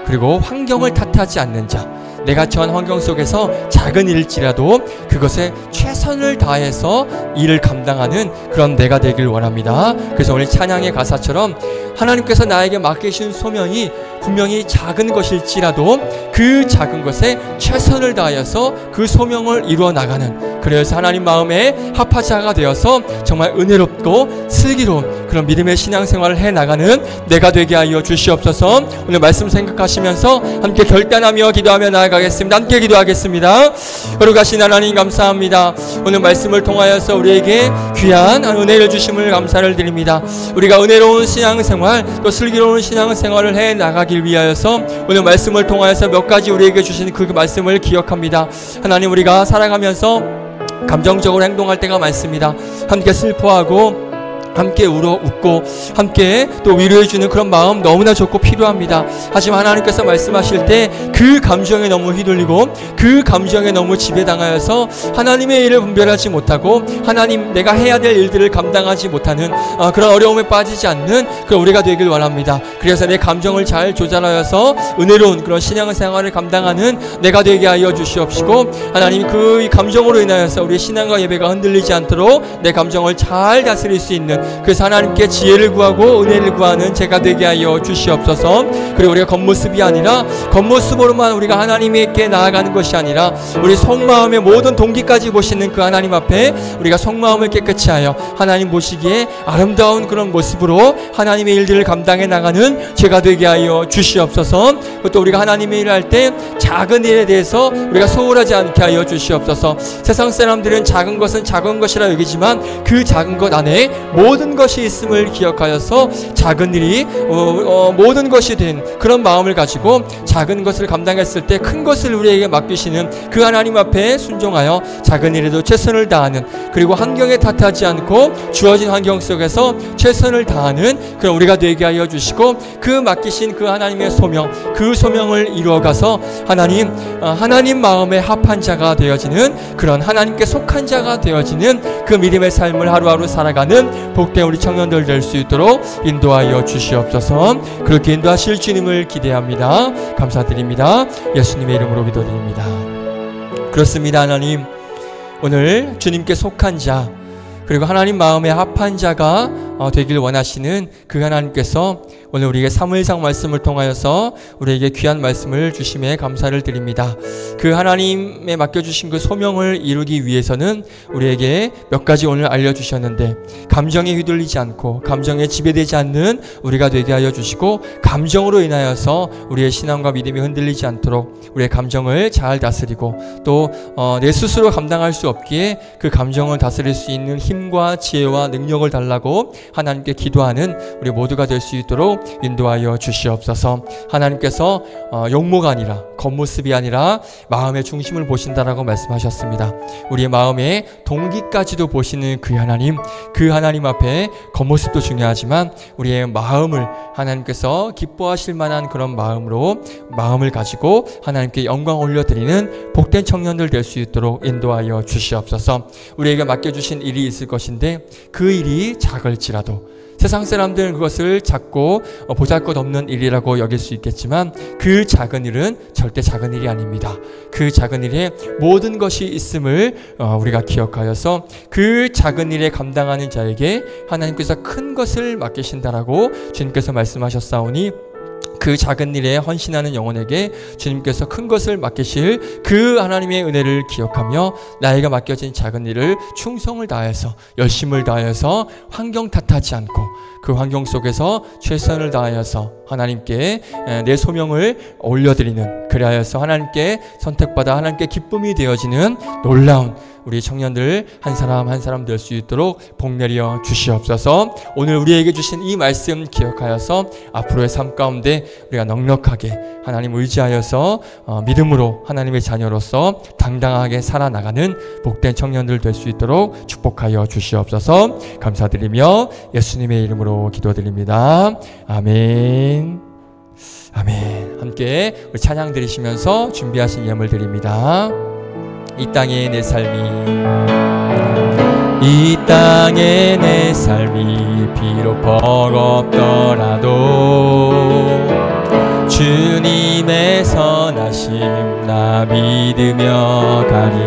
그리고 환경을 탓하지 않는 자, 내가 처한 환경 속에서 작은 일일지라도 그것에 최선을 다해서 일을 감당하는 그런 내가 되길 원합니다. 그래서 오늘 찬양의 가사처럼 하나님께서 나에게 맡기신 소명이 분명히 작은 것일지라도 그 작은 것에 최선을 다하여서 그 소명을 이루어 나가는, 그래서 하나님 마음에 합하자가 되어서 정말 은혜롭고 슬기로운 그런 믿음의 신앙생활을 해나가는 내가 되게 하여 주시옵소서. 오늘 말씀 생각하시면서 함께 결단하며 기도하며 나아가겠습니다. 함께 기도하겠습니다. 거룩하신 하나님 감사합니다. 오늘 말씀을 통하여서 우리에게 귀한 은혜를 주심을 감사를 드립니다. 우리가 은혜로운 신앙생활 또 슬기로운 신앙생활을 해나가길 위하여서 오늘 말씀을 통하여서 몇 가지 우리에게 주신 그 말씀을 기억합니다. 하나님, 우리가 살아가면서 감정적으로 행동할 때가 많습니다. 함께 슬퍼하고 함께 웃고 함께 또 위로해주는 그런 마음 너무나 좋고 필요합니다. 하지만 하나님께서 말씀하실 때 그 감정에 너무 휘둘리고 그 감정에 너무 지배당하여서 하나님의 일을 분별하지 못하고 하나님 내가 해야 될 일들을 감당하지 못하는 그런 어려움에 빠지지 않는 그런 우리가 되길 원합니다. 그래서 내 감정을 잘 조절하여서 은혜로운 그런 신앙생활을 감당하는 내가 되게 하여 주시옵시고, 하나님 그 감정으로 인하여서 우리의 신앙과 예배가 흔들리지 않도록 내 감정을 잘 다스릴 수 있는, 그래서 하나님께 지혜를 구하고 은혜를 구하는 제가 되게 하여 주시옵소서. 그리고 우리가 겉모습이 아니라 겉모습으로만 우리가 하나님께 나아가는 것이 아니라 우리 속마음의 모든 동기까지 보시는 그 하나님 앞에 우리가 속마음을 깨끗이 하여 하나님 보시기에 아름다운 그런 모습으로 하나님의 일들을 감당해 나가는 제가 되게 하여 주시옵소서. 또 우리가 하나님의 일을 할 때 작은 일에 대해서 우리가 소홀하지 않게 하여 주시옵소서. 세상 사람들은 작은 것은 작은 것이라 여기지만 그 작은 것 안에 모든 것이 있음을 기억하여서 작은 일이 모든 것이 된 그런 마음을 가지고 작은 것을 감당했을 때 큰 것을 우리에게 맡기시는 그 하나님 앞에 순종하여 작은 일에도 최선을 다하는, 그리고 환경에 탓하지 않고 주어진 환경 속에서 최선을 다하는 그런 우리가 되게 하여 주시고, 그 맡기신 그 하나님의 소명, 그 소명을 이루어가서 하나님 마음에 합한 자가 되어지는 그런 하나님께 속한 자가 되어지는 그 믿음의 삶을 하루하루 살아가는 복된 우리 청년들 될 수 있도록 인도하여 주시옵소서. 그렇게 인도하실 주님을 기대합니다. 감사드립니다. 예수님의 이름으로 기도드립니다. 그렇습니다. 하나님, 오늘 주님께 속한 자, 그리고 하나님 마음에 합한 자가 되길 원하시는 그 하나님께서 오늘 우리에게 사무엘상 말씀을 통하여서 우리에게 귀한 말씀을 주심에 감사를 드립니다. 그 하나님에 맡겨주신 그 소명을 이루기 위해서는 우리에게 몇 가지 오늘 알려주셨는데, 감정에 휘둘리지 않고 감정에 지배되지 않는 우리가 되게 하여 주시고, 감정으로 인하여서 우리의 신앙과 믿음이 흔들리지 않도록 우리의 감정을 잘 다스리고 또 내 스스로 감당할 수 없기에 그 감정을 다스릴 수 있는 힘과 지혜와 능력을 달라고 하나님께 기도하는 우리 모두가 될 수 있도록 인도하여 주시옵소서. 하나님께서 용모가 아니라 겉모습이 아니라 마음의 중심을 보신다라고 말씀하셨습니다. 우리의 마음의 동기까지도 보시는 그 하나님 앞에 겉모습도 중요하지만 우리의 마음을 하나님께서 기뻐하실 만한 그런 마음을 가지고 하나님께 영광 올려드리는 복된 청년들 될 수 있도록 인도하여 주시옵소서. 우리에게 맡겨주신 일이 있을 것인데 그 일이 작을지라도 세상 사람들은 그것을 작고 보잘것없는 일이라고 여길 수 있겠지만 그 작은 일은 절대 작은 일이 아닙니다. 그 작은 일에 모든 것이 있음을 우리가 기억하여서 그 작은 일에 감당하는 자에게 하나님께서 큰 것을 맡기신다라고 주님께서 말씀하셨사오니, 그 그 작은 일에 헌신하는 영혼에게 주님께서 큰 것을 맡기실 그 하나님의 은혜를 기억하며 나에게 맡겨진 작은 일을 충성을 다해서 열심을 다해서 환경 탓하지 않고 그 환경 속에서 최선을 다하여서 하나님께 내 소명을 올려드리는, 그리하여서 하나님께 선택받아 하나님께 기쁨이 되어지는 놀라운 우리 청년들 한 사람 한 사람 될 수 있도록 복 내려 주시옵소서. 오늘 우리에게 주신 이 말씀 기억하여서 앞으로의 삶 가운데 우리가 넉넉하게 하나님 의지하여서 믿음으로 하나님의 자녀로서 당당하게 살아나가는 복된 청년들 될 수 있도록 축복하여 주시옵소서. 감사드리며 예수님의 이름으로 기도드립니다. 아멘. 아멘. 함께 우리 찬양 드리시면서 준비하신 예물 드립니다. 이 땅의 내 삶이 비록 버겁더라도 주님의 선하심 나 믿으며 가리.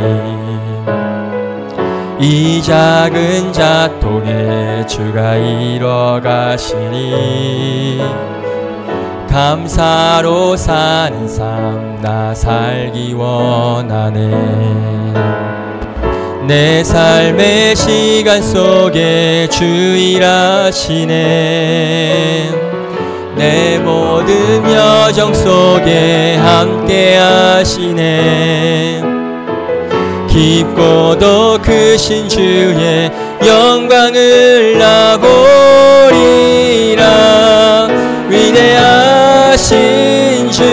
이 작은 자통에 주가 이뤄가시니 감사로 사는 삶 나 살기 원하네. 내 삶의 시간 속에 주 일하시네. 내 모든 여정 속에 함께 하시네. 깊고도 크신 주의 영광을 나 보리라. 위대하신 주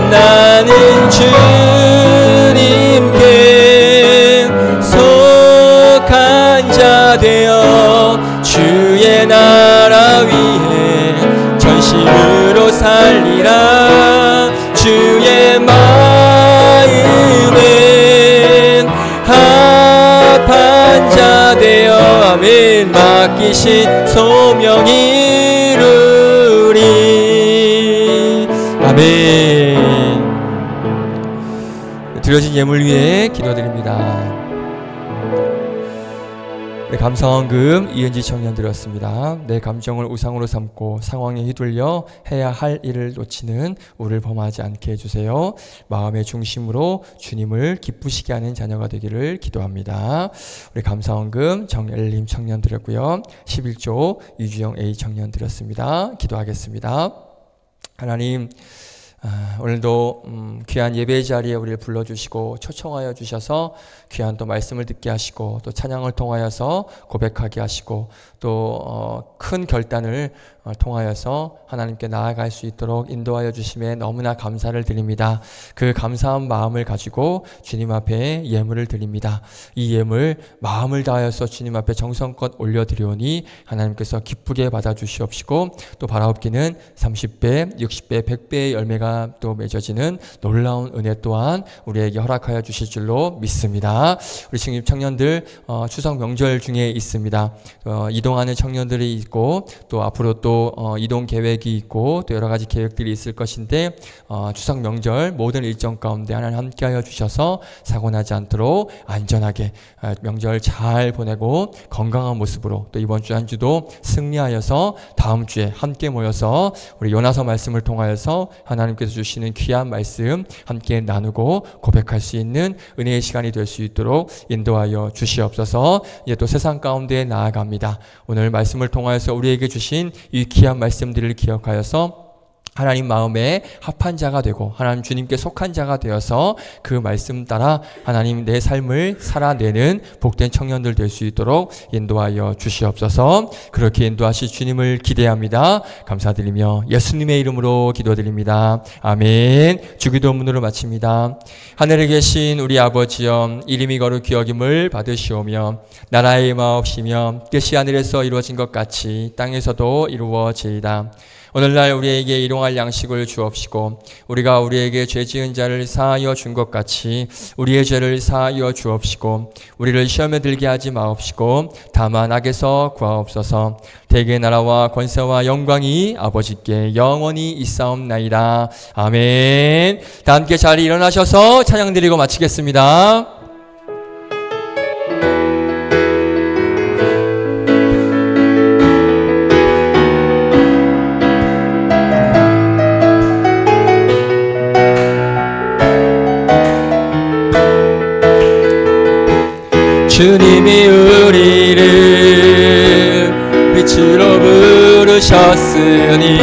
나는 주님께 속한 자 되어 주의 나라 위에 전심으로 살리라. 주의 마음엔 합한 자 되어 아멘 맡기신 소명 이루리. 아멘. 드려진 예물 위에 기도드립니다. 네, 감사원금 이은지 청년 드렸습니다. 내 감정을 우상으로 삼고 상황에 휘둘려 해야 할 일을 놓치는 우리를 범하지 않게 해주세요. 마음의 중심으로 주님을 기쁘시게 하는 자녀가 되기를 기도합니다. 우리 감사원금 정엘림 청년 드렸고요. 11조 유주영 A 청년 드렸습니다. 기도하겠습니다. 하나님, 오늘도 귀한 예배 자리에 우리를 불러주시고 초청하여 주셔서 귀한 또 말씀을 듣게 하시고 또 찬양을 통하여서 고백하게 하시고 또 큰 결단을 통하여서 하나님께 나아갈 수 있도록 인도하여 주심에 너무나 감사를 드립니다. 그 감사한 마음을 가지고 주님 앞에 예물을 드립니다. 이 예물 마음을 다하여서 주님 앞에 정성껏 올려드리오니 하나님께서 기쁘게 받아주시옵시고 또 바라옵기는 30배, 60배, 100배의 열매가 또 맺어지는 놀라운 은혜 또한 우리에게 허락하여 주실 줄로 믿습니다. 우리 친구 청년들 추석 명절 중에 있습니다. 이동하는 청년들이 있고 또 앞으로 또 이동 계획이 있고 또 여러 가지 계획들이 있을 것인데 추석 명절 모든 일정 가운데 하나님 함께하여 주셔서 사고나지 않도록 안전하게 명절 잘 보내고 건강한 모습으로 또 이번 주 한 주도 승리하여서 다음 주에 함께 모여서 우리 요나서 말씀을 통하여서 하나님께서 주시는 귀한 말씀 함께 나누고 고백할 수 있는 은혜의 시간이 될 수 있도록 인도하여 주시옵소서. 이제 또 세상 가운데 나아갑니다. 오늘 말씀을 통하여서 우리에게 주신 이 귀한 말씀들을 기억하여서 하나님 마음에 합한 자가 되고 하나님 주님께 속한 자가 되어서 그 말씀 따라 하나님 내 삶을 살아내는 복된 청년들 될 수 있도록 인도하여 주시옵소서. 그렇게 인도하실 주님을 기대합니다. 감사드리며 예수님의 이름으로 기도드립니다. 아멘. 주기도문으로 마칩니다. 하늘에 계신 우리 아버지여, 이름이 거룩히 여김을 받으시오며 나라의 마옵시며 뜻이 하늘에서 이루어진 것 같이 땅에서도 이루어지이다. 오늘날 우리에게 일용할 양식을 주옵시고 우리가 우리에게 죄 지은 자를 사하여 준 것 같이 우리의 죄를 사하여 주옵시고 우리를 시험에 들게 하지 마옵시고 다만 악에서 구하옵소서. 대개 나라와 권세와 영광이 아버지께 영원히 있사옵나이다. 아멘. 다 함께 자리 일어나셔서 찬양 드리고 마치겠습니다. 주님이 우리를 빛으로 부르셨으니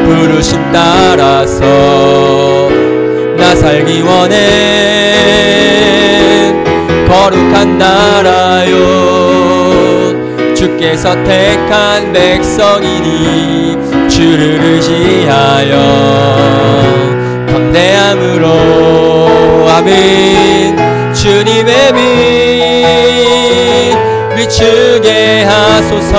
부르심 따라서 나 살기 원해. 거룩한 나라요 주께서 택한 백성이니 주를 의지하여 담대함으로 아멘. 주님의 빛 비추게 하소서.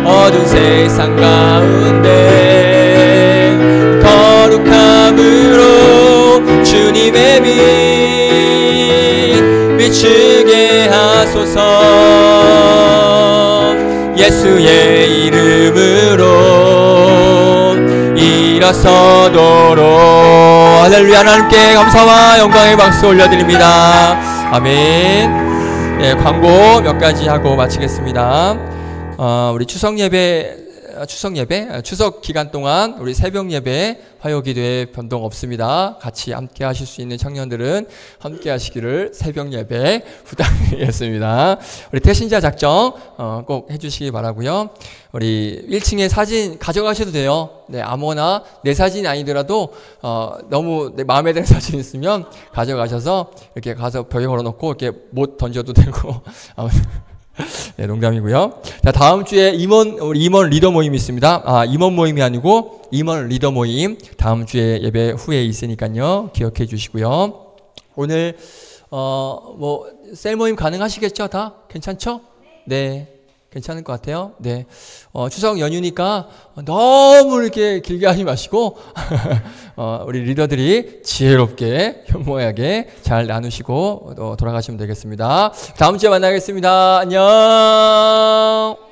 어두운 세상 가운데 거룩함으로 주님의 빛 비추게 하소서. 예수의 이름으로 일어서도록. 할렐루야. 하나님께 감사와 영광의 박수 올려드립니다. 아멘. 네, 광고 몇 가지 하고 마치겠습니다. 우리 추석 기간 동안 우리 새벽 예배 화요 기도에 변동 없습니다. 같이 함께 하실 수 있는 청년들은 함께 하시기를 새벽 예배 부탁드리겠습니다. 우리 태신자 작정 꼭 해주시기 바라고요. 우리 1층에 사진 가져가셔도 돼요. 네, 아무거나 내 사진이 아니더라도 너무 내 마음에 드는 사진 있으면 가져가셔서 이렇게 가서 벽에 걸어놓고 이렇게 못 던져도 되고. 네, 농담이고요. 자, 다음 주에 우리 임원 리더 모임이 있습니다. 임원 모임이 아니고 임원 리더 모임 다음 주에 예배 후에 있으니까요. 기억해 주시고요. 오늘 셀 모임 가능하시겠죠? 다 괜찮죠? 네. 괜찮을 것 같아요. 네. 추석 연휴니까 너무 이렇게 길게 하지 마시고, 우리 리더들이 지혜롭게, 현모하게 잘 나누시고, 돌아가시면 되겠습니다. 다음 주에 만나겠습니다. 안녕!